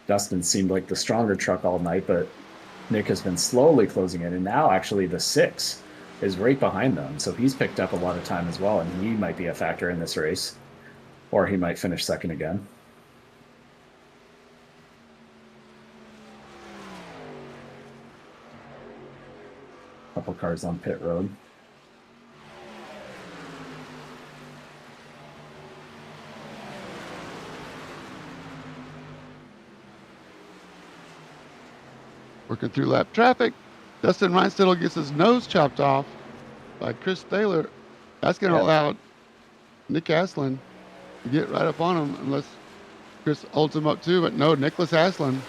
Dustin seemed like the stronger truck all night, but Nick has been slowly closing in, and now actually the 6 is right behind them, so he's picked up a lot of time as well, and he might be a factor in this race, or he might finish second again. Couple cars on pit road. Working through lap traffic. Dustin Reinsettle gets his nose chopped off by Chris Thaler. That's going to allow Nick Aslan to get right up on him unless Chris holds him up too. But no, Nicholas Aslan is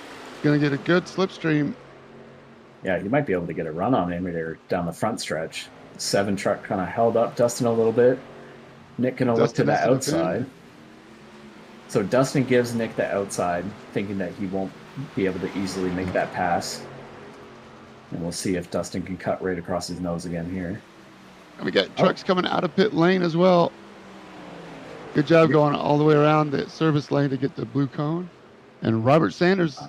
going to get a good slipstream. Yeah, you might be able to get a run on him there down the front stretch. 7 truck kind of held up Dustin a little bit. Nick going to look to the outside. So Dustin gives Nick the outside, thinking that he won't be able to easily make that pass. And we'll see if Dustin can cut right across his nose again here. And we got trucks coming out of pit lane as well. Good job going all the way around the service lane to get the blue cone. And Robert Sanders.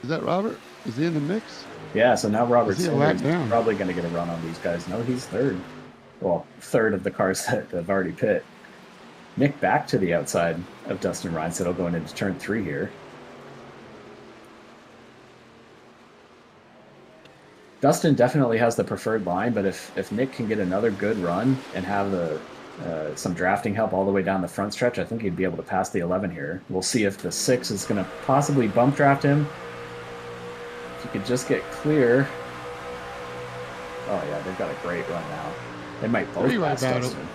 Is that Robert? Is he in the mix? Yeah, so now Robert Sanders is probably going to get a run on these guys. No, he's third. Well, third of the cars that have already pit. Nick back to the outside of Dustin Reinsettle going into turn 3 here. Dustin definitely has the preferred line, but if Nick can get another good run and have some drafting help all the way down the front stretch, I think he'd be able to pass the 11 here. We'll see if the 6 is going to possibly bump draft him. If you could just get clear. Oh yeah, they've got a great run now. They might both pass Dustin.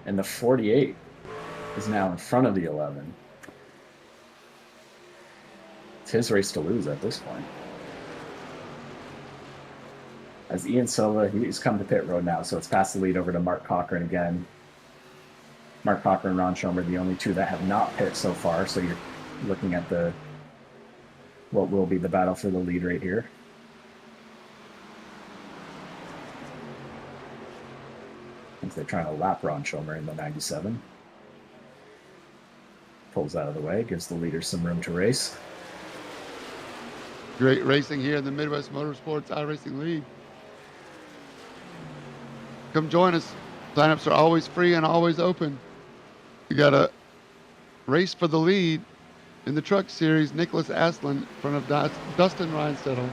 And the 48 is now in front of the 11. It's his race to lose at this point. As Ian Silva, he's come to pit road now, so it's past the lead over to Mark Cochran again. Mark Cochran and Ron Schomer, the only two that have not pit so far, so you're looking at what will be the battle for the lead right here. I think they're trying to lap Ron Schomer in the 97. Pulls out of the way, gives the leader some room to race. Great racing here in the Midwest Motorsports iRacing League. Come join us. Signups are always free and always open. You got a race for the lead in the truck series. Nicholas Aslan in front of Dustin Reinsettel.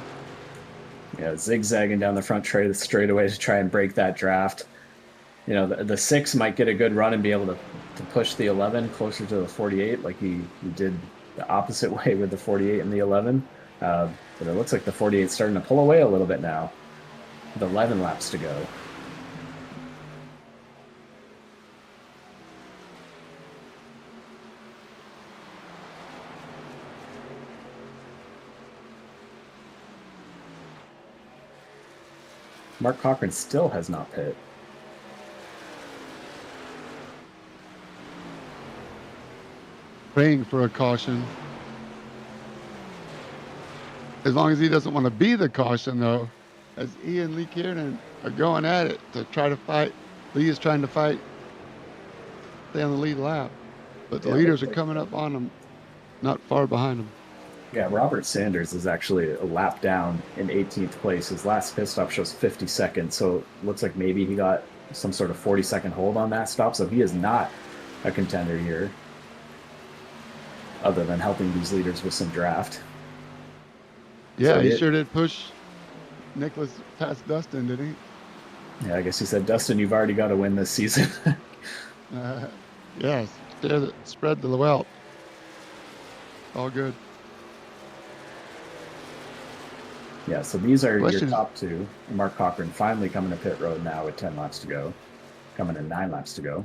Yeah, zigzagging down the front straightaway to try and break that draft. You know, the 6 might get a good run and be able to push the 11 closer to the 48, like he did the opposite way with the 48 and the 11. But it looks like the 48's starting to pull away a little bit now, with 11 laps to go. Mark Cochran still has not pit. Praying for a caution. As long as he doesn't want to be the caution, though, as Ian and Lee Kiernan are going at it to try to fight. Lee is trying to fight, stay on the lead lap, but the leaders are coming up on him, not far behind him. Yeah, Robert Sanders is actually a lap down in 18th place. His last pit stop shows 50 seconds, so it looks like maybe he got some sort of 40-second hold on that stop, so he is not a contender here, other than helping these leaders with some draft. Yeah, so he sure did push Nicholas past Dustin, didn't he? Yeah, I guess he said, Dustin, you've already got to win this season. Yes, spread the wealth. All good. Yeah, so these are your top 2. Mark Cochran finally coming to pit road now with 10 laps to go. Coming in 9 laps to go.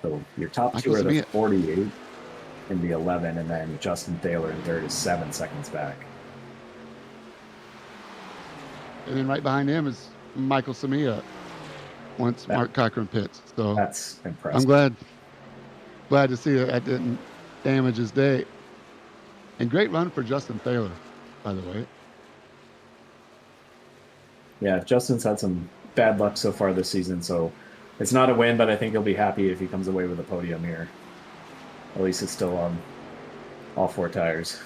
So your top 2 are the 48 and the 11, and then Justin Thaler in third is 7 seconds back. And then right behind him is Michael Samia once Mark Cochran pits. So that's impressive. I'm glad to see that didn't damage his day. And great run for Justin Thaler, by the way. Yeah, Justin's had some bad luck so far this season, so it's not a win, but I think he'll be happy if he comes away with a podium here. At least it's still on all 4 tires.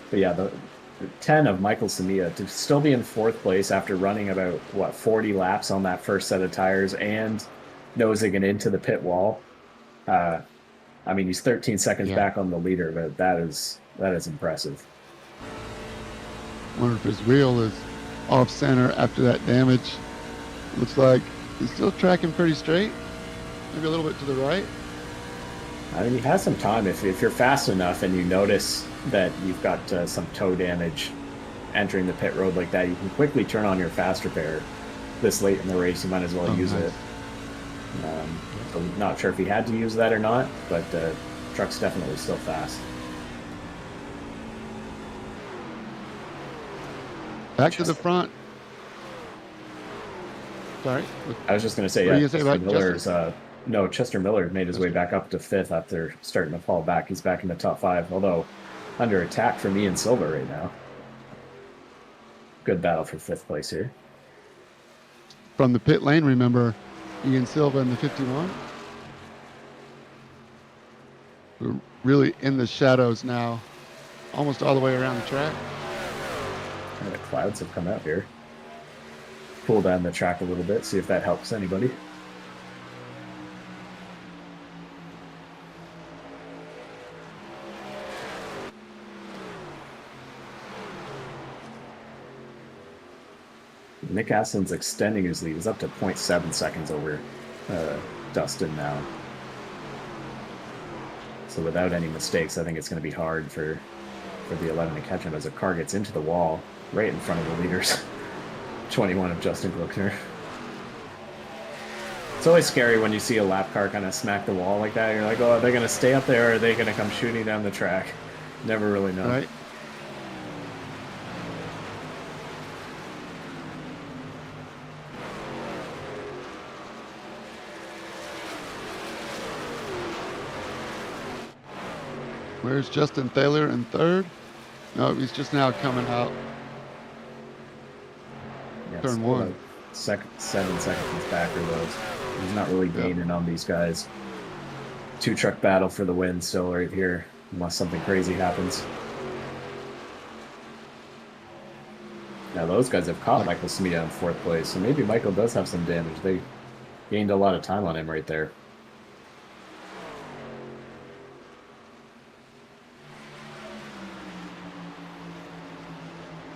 But yeah, the 10 of Michael Samia to still be in 4th place after running about, 40 laps on that first set of tires and nosing it into the pit wall. I mean, he's 13 seconds back on the leader, but that is impressive. I wonder if his wheel is off center after that damage. Looks like he's still tracking pretty straight. Maybe a little bit to the right. I mean, he has some time. If you're fast enough and you notice that you've got some toe damage entering the pit road like that, you can quickly turn on your fast repair this late in the race. You might as well use it. I'm not sure if he had to use that or not, but the truck's definitely still fast. Back to the front. Sorry? I was just going to say, Chester Miller made his way back up to 5th after starting to fall back. He's back in the top 5, although under attack from Ian Silva right now. Good battle for 5th place here. From the pit lane, remember, Ian Silva in the 51. We're really in the shadows now, almost all the way around the track. And the clouds have come out here. Cool down the track a little bit, see if that helps anybody. Nick Aslan's extending his lead. He's up to 0.7 seconds over Dustin now. So without any mistakes, I think it's going to be hard for the 11 to catch him as a car gets into the wall right in front of the leaders. 21 of Justin Gluckner. It's always scary when you see a lap car kind of smack the wall like that. You're like, oh, are they going to stay up there or are they going to come shooting down the track? Never really know. Right. Where's Justin Thaler in 3rd? No, he's just now coming out. Yeah, Turn 1. 7 seconds back or those. He's not really gaining on these guys. 2-truck battle for the win still right here, unless something crazy happens. Now those guys have caught Michael Smia in 4th place, so maybe Michael does have some damage. They gained a lot of time on him right there.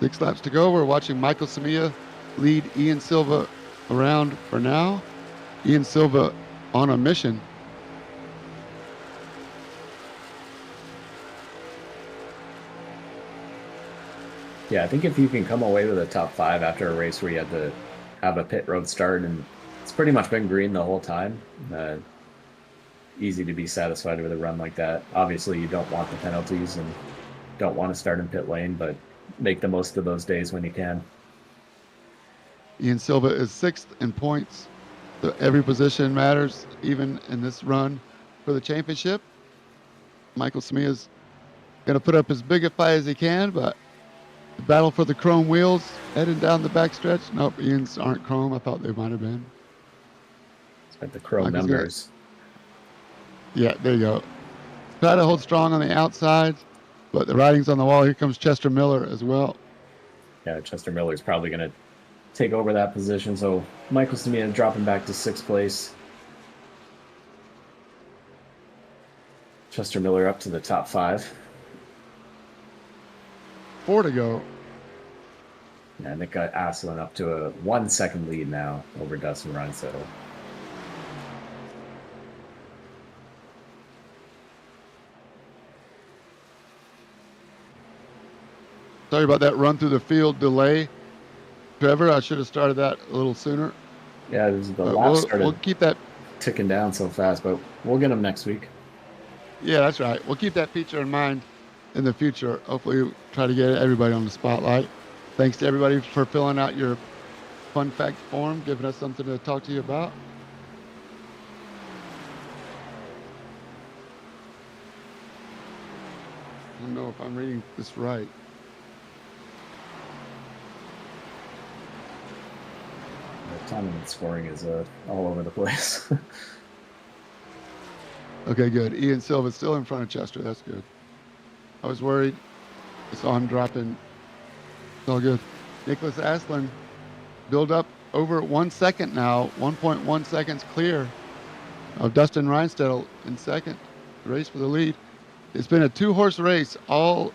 Six laps to go. We're watching Michael Samia lead Ian Silva around for now. Ian Silva on a mission. Yeah, I think if you can come away with a top 5 after a race where you had to have a pit road start and it's pretty much been green the whole time, easy to be satisfied with a run like that. Obviously, you don't want the penalties and don't want to start in pit lane, but make the most of those days when you can. Ian Silva is 6th in points. So every position matters, even in this run for the championship. Michael Samia's going to put up as big a fight as he can, but the battle for the chrome wheels heading down the backstretch. Nope, Ian's aren't chrome. I thought they might have been. It's got the chrome Michael's numbers. Yeah, there you go. Try to hold strong on the outside, but the writing's on the wall. Here comes Chester Miller as well. Yeah, Chester Miller's probably going to take over that position. So Michael Samia dropping back to 6th place. Chester Miller up to the top 5. 4 to go. Yeah, Nick Asselin up to a 1 second lead now over Dustin Reinsettle. Sorry about that run through the field delay, Trevor. I should have started that a little sooner. Yeah, the lap started we'll keep that ticking down so fast, but we'll get them next week. Yeah, that's right. We'll keep that feature in mind in the future. Hopefully, we'll try to get everybody on the spotlight. Thanks to everybody for filling out your fun fact form, giving us something to talk to you about. I don't know if I'm reading this right. The timing and scoring is all over the place. Okay, good. Ian Silva's still in front of Chester. That's good. I was worried. I saw him dropping. It's all good. Nicholas Aslan build up over 1 second now, 1.1 seconds clear of Dustin Reinsettle in second. Race for the lead. It's been a 2-horse race, all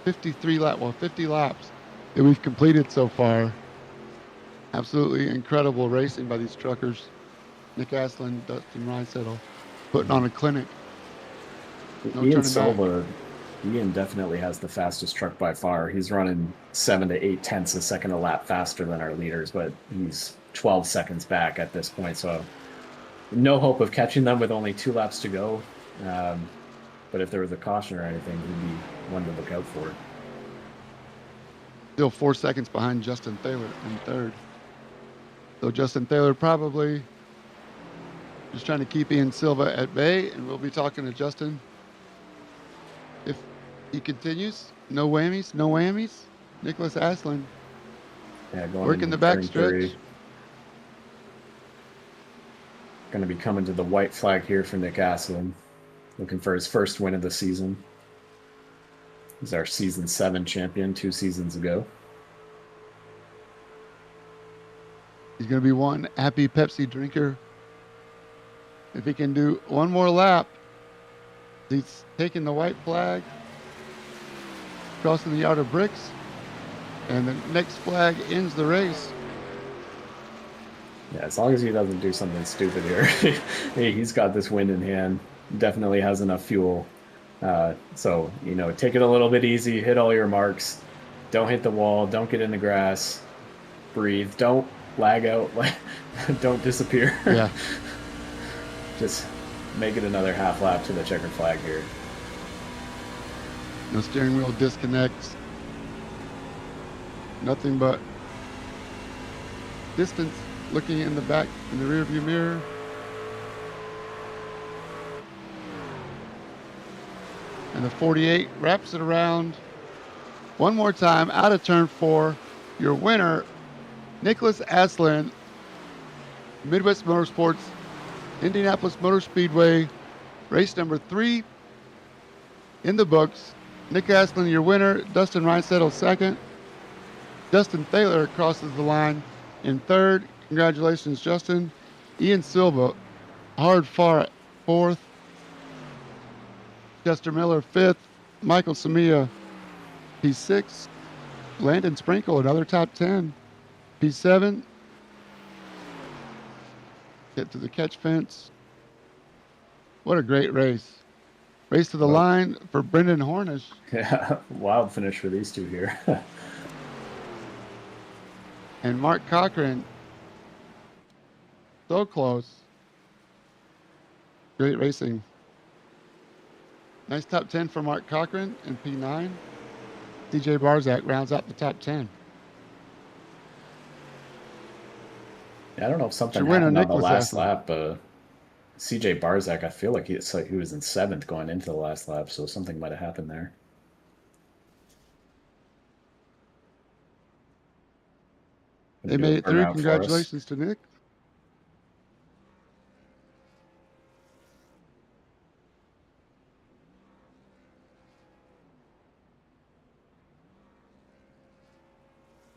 50 laps that we've completed so far. Absolutely incredible racing by these truckers. Nick Aslan, Dustin Reinsettle, putting on a clinic. No Ian turning Silva, Ian definitely has the fastest truck by far. He's running 7 to 8 tenths a second a lap faster than our leaders, but he's 12 seconds back at this point. So no hope of catching them with only 2 laps to go. But if there was a caution or anything, he'd be one to look out for. Still 4 seconds behind Justin Thaler in third. So Justin Thaler probably just trying to keep Ian Silva at bay, and we'll be talking to Justin if he continues. No whammies, no whammies. Nicholas Aslan working the backstretch. Going to be coming to the white flag here for Nick Aslan, looking for his first win of the season. He's our season 7 champion 2 seasons ago. He's going to be one happy Pepsi drinker if he can do one more lap. He's taking the white flag, crossing the yard of bricks, and the next flag ends the race. Yeah, as long as he doesn't do something stupid here. Hey, he's got this win in hand. Definitely has enough fuel. So, take it a little bit easy. Hit all your marks. Don't hit the wall. Don't get in the grass. Breathe. Don't lag out. Don't disappear. Yeah. Just make it another half lap to the checkered flag here. No steering wheel disconnects. Nothing but distance looking in the back, in the rear view mirror. And the 48 wraps it around one more time out of turn 4. Your winner, Nicholas Aslan, Midwest Motorsports, Indianapolis Motor Speedway, race number 3 in the books. Nick Aslan, your winner. Dustin Reinsettle, second. Justin Thaler crosses the line in third. Congratulations, Justin. Ian Silva, hard far fourth. Chester Miller fifth. Michael Samia, P6. Landon Sprinkle, another top 10. P7. Get to the catch fence. What a great race. Race to the line for Brendan Hornish. Yeah, wild finish for these two here. And Mark Cochran. So close. Great racing. Nice top 10 for Mark Cochran in P9. DJ Barzak rounds out the top 10. Yeah, I don't know if something Your winner, happened on the Nicholas last Atherton. lap. CJ Barzak, I feel like he was in seventh going into the last lap, so something might have happened there. They made it through. Congratulations to Nick.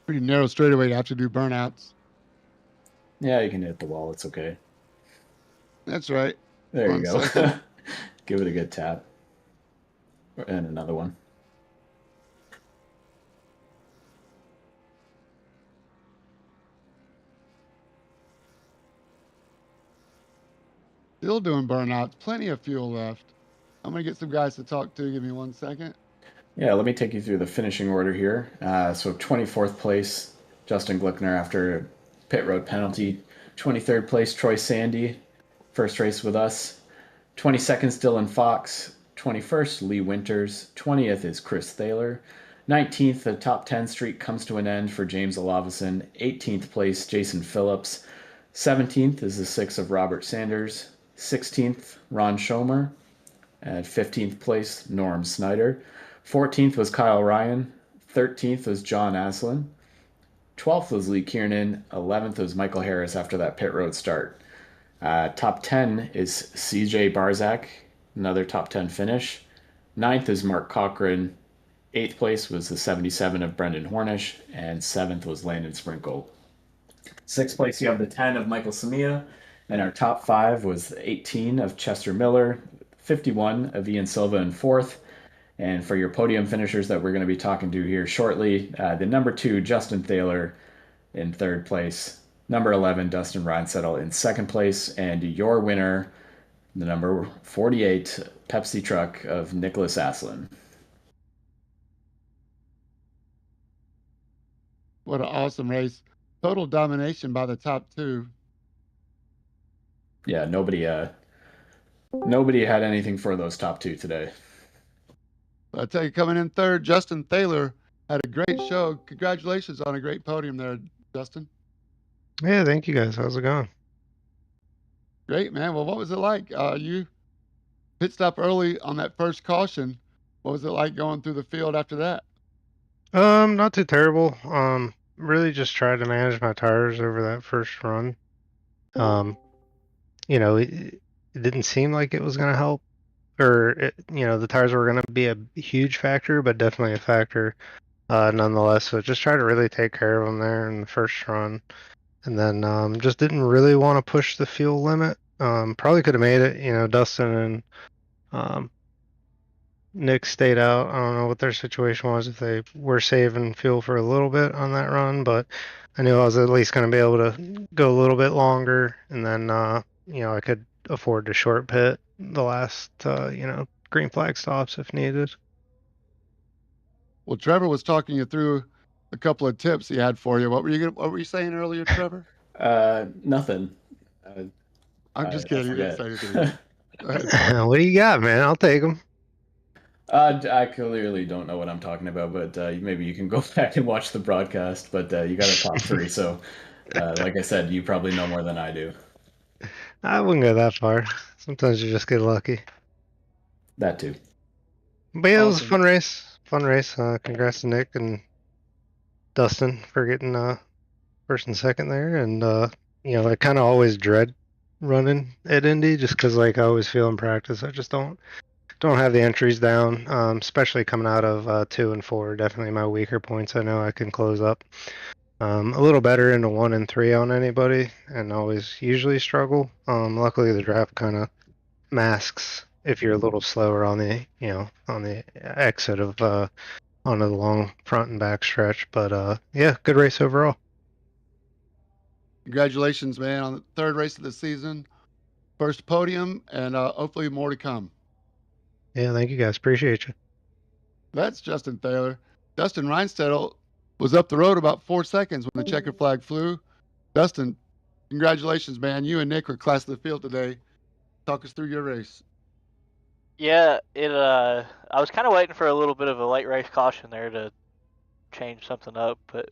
Pretty narrow straightaway to have to do burnouts. Yeah, you can hit the wall. It's okay. That's right. There you On go. second. Give it a good tap. And another one. Still doing burnouts. Plenty of fuel left. I'm going to get some guys to talk to. Give me 1 second. Yeah, let me take you through the finishing order here. So 24th place, Justin Glickner after pit road penalty. 23rd place, Troy Sandy, first race with us. 22nd, Dylan Fox. 21st, Lee Winters. 20th is Chris Thaler. 19th, the top 10 streak comes to an end for James Olavison. 18th place, Jason Phillips. 17th is the 6 of Robert Sanders. 16th, Ron Schomer. At 15th place, Norm Snyder. 14th was Kyle Ryan. 13th was John Aslin. 12th was Lee Kiernan. 11th was Michael Harris after that pit road start. Top 10 is CJ Barzak, another top 10 finish. 9th is Mark Cochran. 8th place was the 77 of Brendan Hornish. And 7th was Landon Sprinkle. 6th place, you have the 10 of Michael Samia. And our top 5 was 18 of Chester Miller. 51 of Ian Silva in 4th. And for your podium finishers that we're going to be talking to here shortly, the number 2, Justin Thaler in 3rd place. Number 11, Dustin Reinsettle in 2nd place. And your winner, the number 48, Pepsi truck of Nicholas Aslin. What an awesome race. Total domination by the top 2. Yeah, nobody had anything for those top 2 today. I tell you, coming in 3rd, Justin Thaler had a great show. Congratulations on a great podium there, Justin. Yeah, thank you guys. How's it going? Great, man. Well, what was it like? You pit stop early on that first caution. What was it like going through the field after that? Not too terrible. Really just tried to manage my tires over that first run. It didn't seem like it was going to help, or the tires were going to be a huge factor, but definitely a factor nonetheless. So just try to really take care of them there in the first run, and then just didn't really want to push the fuel limit. Probably could have made it. Dustin and Nick stayed out. I don't know what their situation was, if they were saving fuel for a little bit on that run, but I knew I was at least going to be able to go a little bit longer, and then I could afford to short pit the last green flag stops if needed. Well, Trevor was talking you through a couple of tips he had for you. What were you saying earlier, Trevor? Nothing. I'm just kidding. You didn't say anything. Go ahead. What do you got, man? I'll take them. I clearly don't know what I'm talking about, but maybe you can go back and watch the broadcast. But you got a top 3, so like I said, you probably know more than I do. I wouldn't go that far. Sometimes you just get lucky. That too. But yeah, Awesome. It was a fun race. Fun race. Congrats to Nick and Dustin for getting first and second there. And I kind of always dread running at Indy just because I always feel in practice I just don't don't have the entries down, especially coming out of 2 and 4. Definitely my weaker points. I know I can close up a little better into 1 and 3 on anybody, and always usually struggle. Luckily, the draft kind of masks if you're a little slower on the on the exit of onto the long front and back stretch. But yeah, good race overall. Congratulations, man, on the third race of the season, first podium, and hopefully more to come. Yeah, thank you guys. Appreciate you. That's Justin Thaler. Dustin Reinstedel was up the road about 4 seconds when the checker flag flew. Dustin, congratulations, man. You and Nick were class of the field today. Talk us through your race. Yeah, I was kind of waiting for a little bit of a late race caution there to change something up, but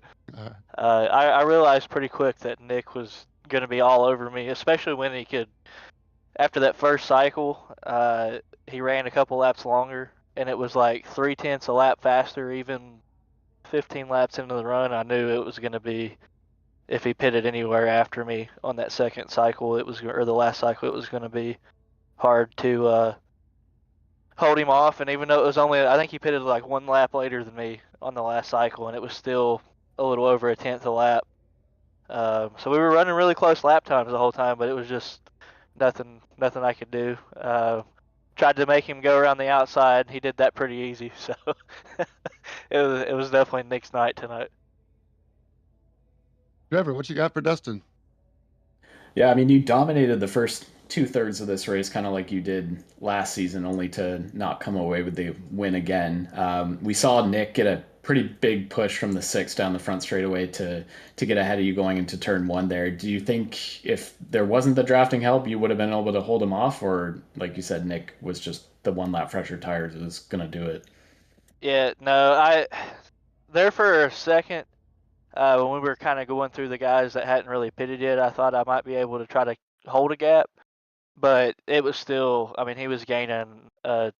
I realized pretty quick that Nick was going to be all over me, especially when he could. After that first cycle, he ran a couple laps longer, and it was like 0.3 a lap faster, even 15 laps into the run. I knew it was going to be, if he pitted anywhere after me on that second cycle, or the last cycle, it was going to be hard to hold him off. And even though it was only, I think he pitted like 1 lap later than me on the last cycle, and it was still a little over 1/10 a lap. So we were running really close lap times the whole time, but it was just nothing I could do. Tried to make him go around the outside. He did that pretty easy. So it was definitely Nick's night tonight. Trevor, what you got for Dustin? Yeah, I mean, you dominated the first 2/3 of this race, kind of like you did last season, only to not come away with the win again. We saw Nick get a pretty big push from the 6 down the front straightaway to get ahead of you going into turn 1 there. Do you think if there wasn't the drafting help, you would have been able to hold him off? Or, like you said, Nick was just the 1 lap fresher tires was going to do it? Yeah, no, there for a second, when we were kind of going through the guys that hadn't really pitted yet, I thought I might be able to try to hold a gap, but it was still, I mean, he was gaining a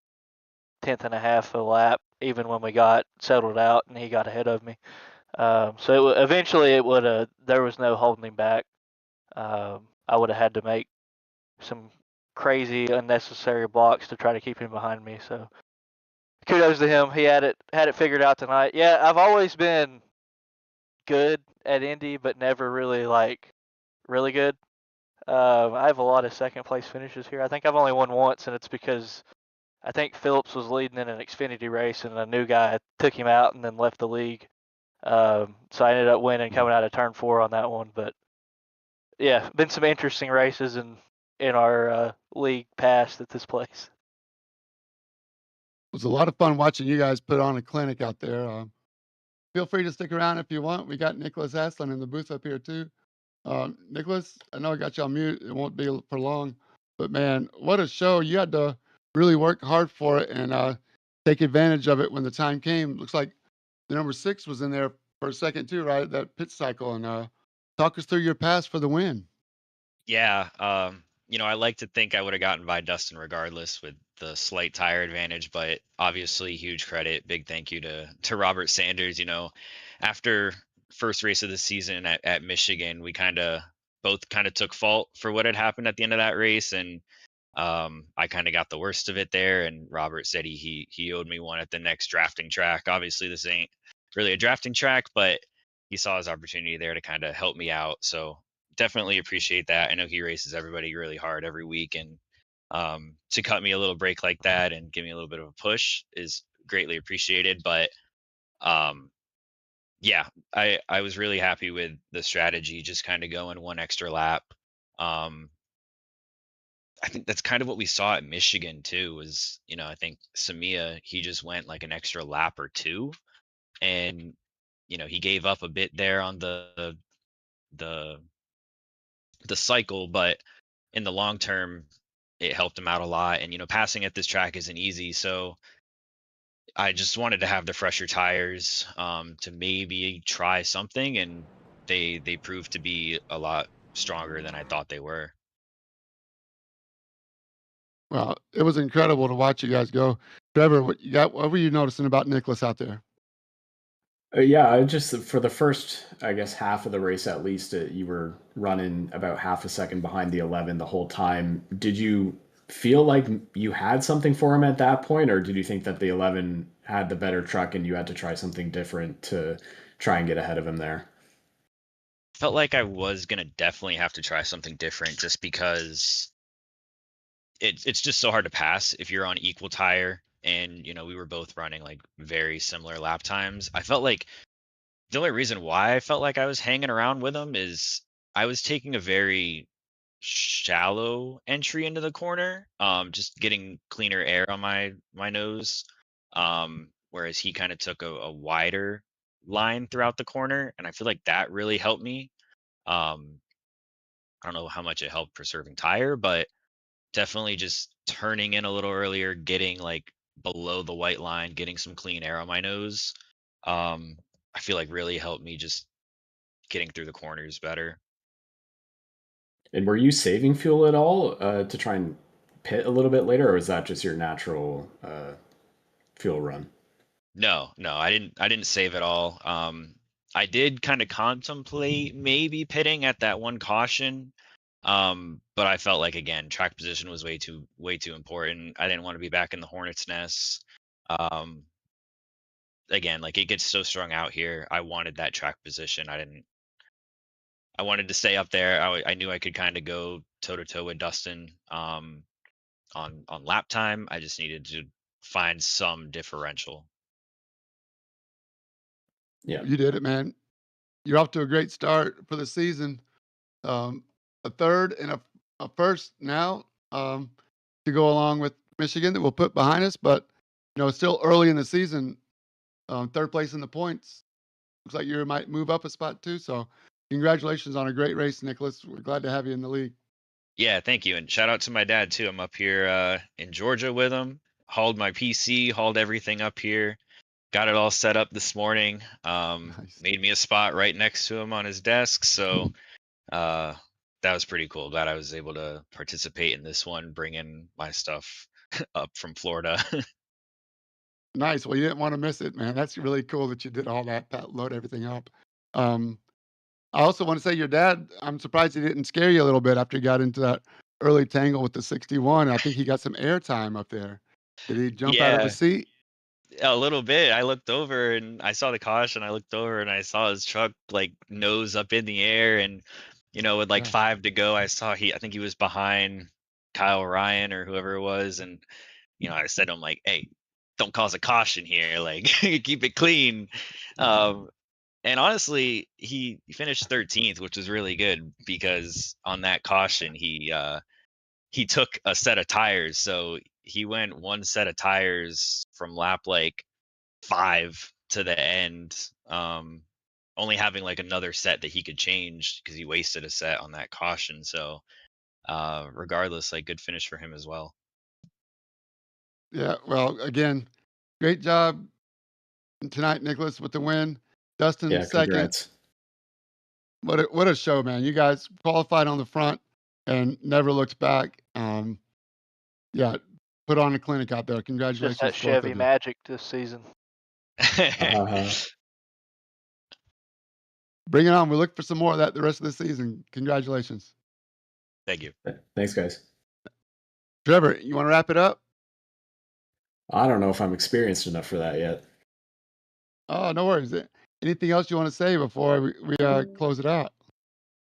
1/10 and a half a lap even when we got settled out and he got ahead of me. So eventually there was no holding him back. I would have had to make some crazy unnecessary blocks to try to keep him behind me. So kudos to him. He had it figured out tonight. Yeah, I've always been good at Indy, but never really really good. I have a lot of second place finishes here. I think I've only won once, and it's because I think Phillips was leading in an Xfinity race, and a new guy took him out and then left the league. So I ended up winning coming out of turn 4 on that one. But yeah, been some interesting races in our league past at this place. It was a lot of fun watching you guys put on a clinic out there. Feel free to stick around if you want. We got Nicholas Aslan in the booth up here too. Nicholas, I know I got you on mute. It won't be for long, but man, what a show! You had to really work hard for it and take advantage of it when the time came. Looks like the number 6 was in there for a second too, right? That pit cycle, and talk us through your pass for the win. Yeah, I like to think I would have gotten by Dustin regardless with the slight tire advantage, but obviously huge credit, big thank you to Robert Sanders. After first race of the season at Michigan, we both took fault for what had happened at the end of that race, and I kind of got the worst of it there. And Robert said he owed me one at the next drafting track. Obviously, this ain't really a drafting track, but he saw his opportunity there to kind of help me out. So definitely appreciate that. I know he races everybody really hard every week, and to cut me a little break like that and give me a little bit of a push is greatly appreciated. But yeah, I was really happy with the strategy, just kind of going 1 extra lap. I think that's kind of what we saw at Michigan too, was, I think Samia, he just went like an extra lap or 2, and, he gave up a bit there on the cycle, but in the long term, it helped him out a lot. And, passing at this track isn't easy. So I just wanted to have the fresher tires to maybe try something. And they proved to be a lot stronger than I thought they were. Well, it was incredible to watch you guys go. Trevor, what were you noticing about Nicholas out there? Yeah, I just for the first, I guess, half of the race at least, you were running about half a second behind the 11 the whole time. Did you feel like you had something for him at that point, or did you think that the 11 had the better truck and you had to try something different to try and get ahead of him there? Felt like I was gonna definitely have to try something different just because it's just so hard to pass if you're on equal tire, and we were both running like very similar lap times. I felt like the only reason why I felt like I was hanging around with him is I was taking a very shallow entry into the corner, just getting cleaner air on my nose, whereas he kind of took a wider line throughout the corner, and I feel like that really helped me. um I don't know how much it helped preserving tire, but definitely just turning in a little earlier, getting like below the white line, getting some clean air on my nose, um I feel like really helped me just getting through the corners better. And were you saving fuel at all to try and pit a little bit later, or was that just your natural fuel run? No, no, I didn't save it all. I did kind of contemplate maybe pitting at that one caution. But I felt like again, track position was way too important. I didn't want to be back in the hornet's nest. Um, Again, like it gets so strung out here. I wanted that track position. I wanted to stay up there. I knew I could kind of go toe to toe with Dustin on lap time. I just needed to find some differential. Yeah. You did it, man. You're off to a great start for the season. Um, a third and a first now to go along with Michigan that we'll put behind us. But it's still early in the season. Third place in the points. Looks like you might move up a spot too. So congratulations on a great race, Nicholas. We're glad to have you in the league. Yeah, thank you. And shout out to my dad too. I'm up here in Georgia with him. Hauled my PC, hauled everything up here. Got it all set up this morning. Nice. Made me a spot right next to him on his desk. So uh, that was pretty cool. Glad I was able to participate in this one, bringing my stuff up from Florida. Nice. Well, you didn't want to miss it, man. That's really cool that you did all that, load everything up. Um, I also want to say your dad, I'm surprised he didn't scare you a little bit after you got into that early tangle with the 61. I think he got some airtime up there. Did he jump out of Yeah, his seat? a little bit. I looked over and I saw the caution. I looked over and I saw his truck like nose up in the air, and with like Yeah. 5 to go, I think he was behind Kyle Ryan or whoever it was, and I said to him like, "Hey, don't cause a caution here. Like, keep it clean." Um, and honestly, he finished 13th, which was really good because on that caution, he took a set of tires, so he went one set of tires from lap like 5 to the end, only having like another set that he could change because he wasted a set on that caution. So regardless, like good finish for him as well. Yeah. Well, again, great job tonight, Nicholas, with the win. Dustin Yeah, second. congrats. What a show, man. You guys qualified on the front and never looked back. Yeah, put on a clinic out there. Just Congratulations that to both Chevy of you. magic this season. Uh, Bring it on. We look for some more of that the rest of the season. Congratulations. Thank you. Thanks, guys. Trevor, you want to wrap it up? I don't know if I'm experienced enough for that yet. Oh, no worries. Anything else you want to say before we close it out?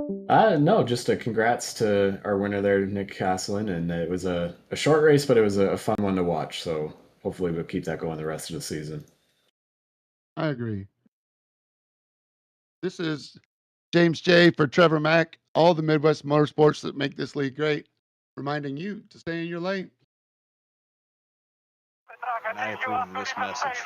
No, just a congrats to our winner there, Nick Caslin, and it was a short race, but it was a fun one to watch. So hopefully we'll keep that going the rest of the season. I agree. This is James J. for Trevor Mack, all the Midwest motorsports that make this league great, reminding you to stay in your lane. And I approve of this message.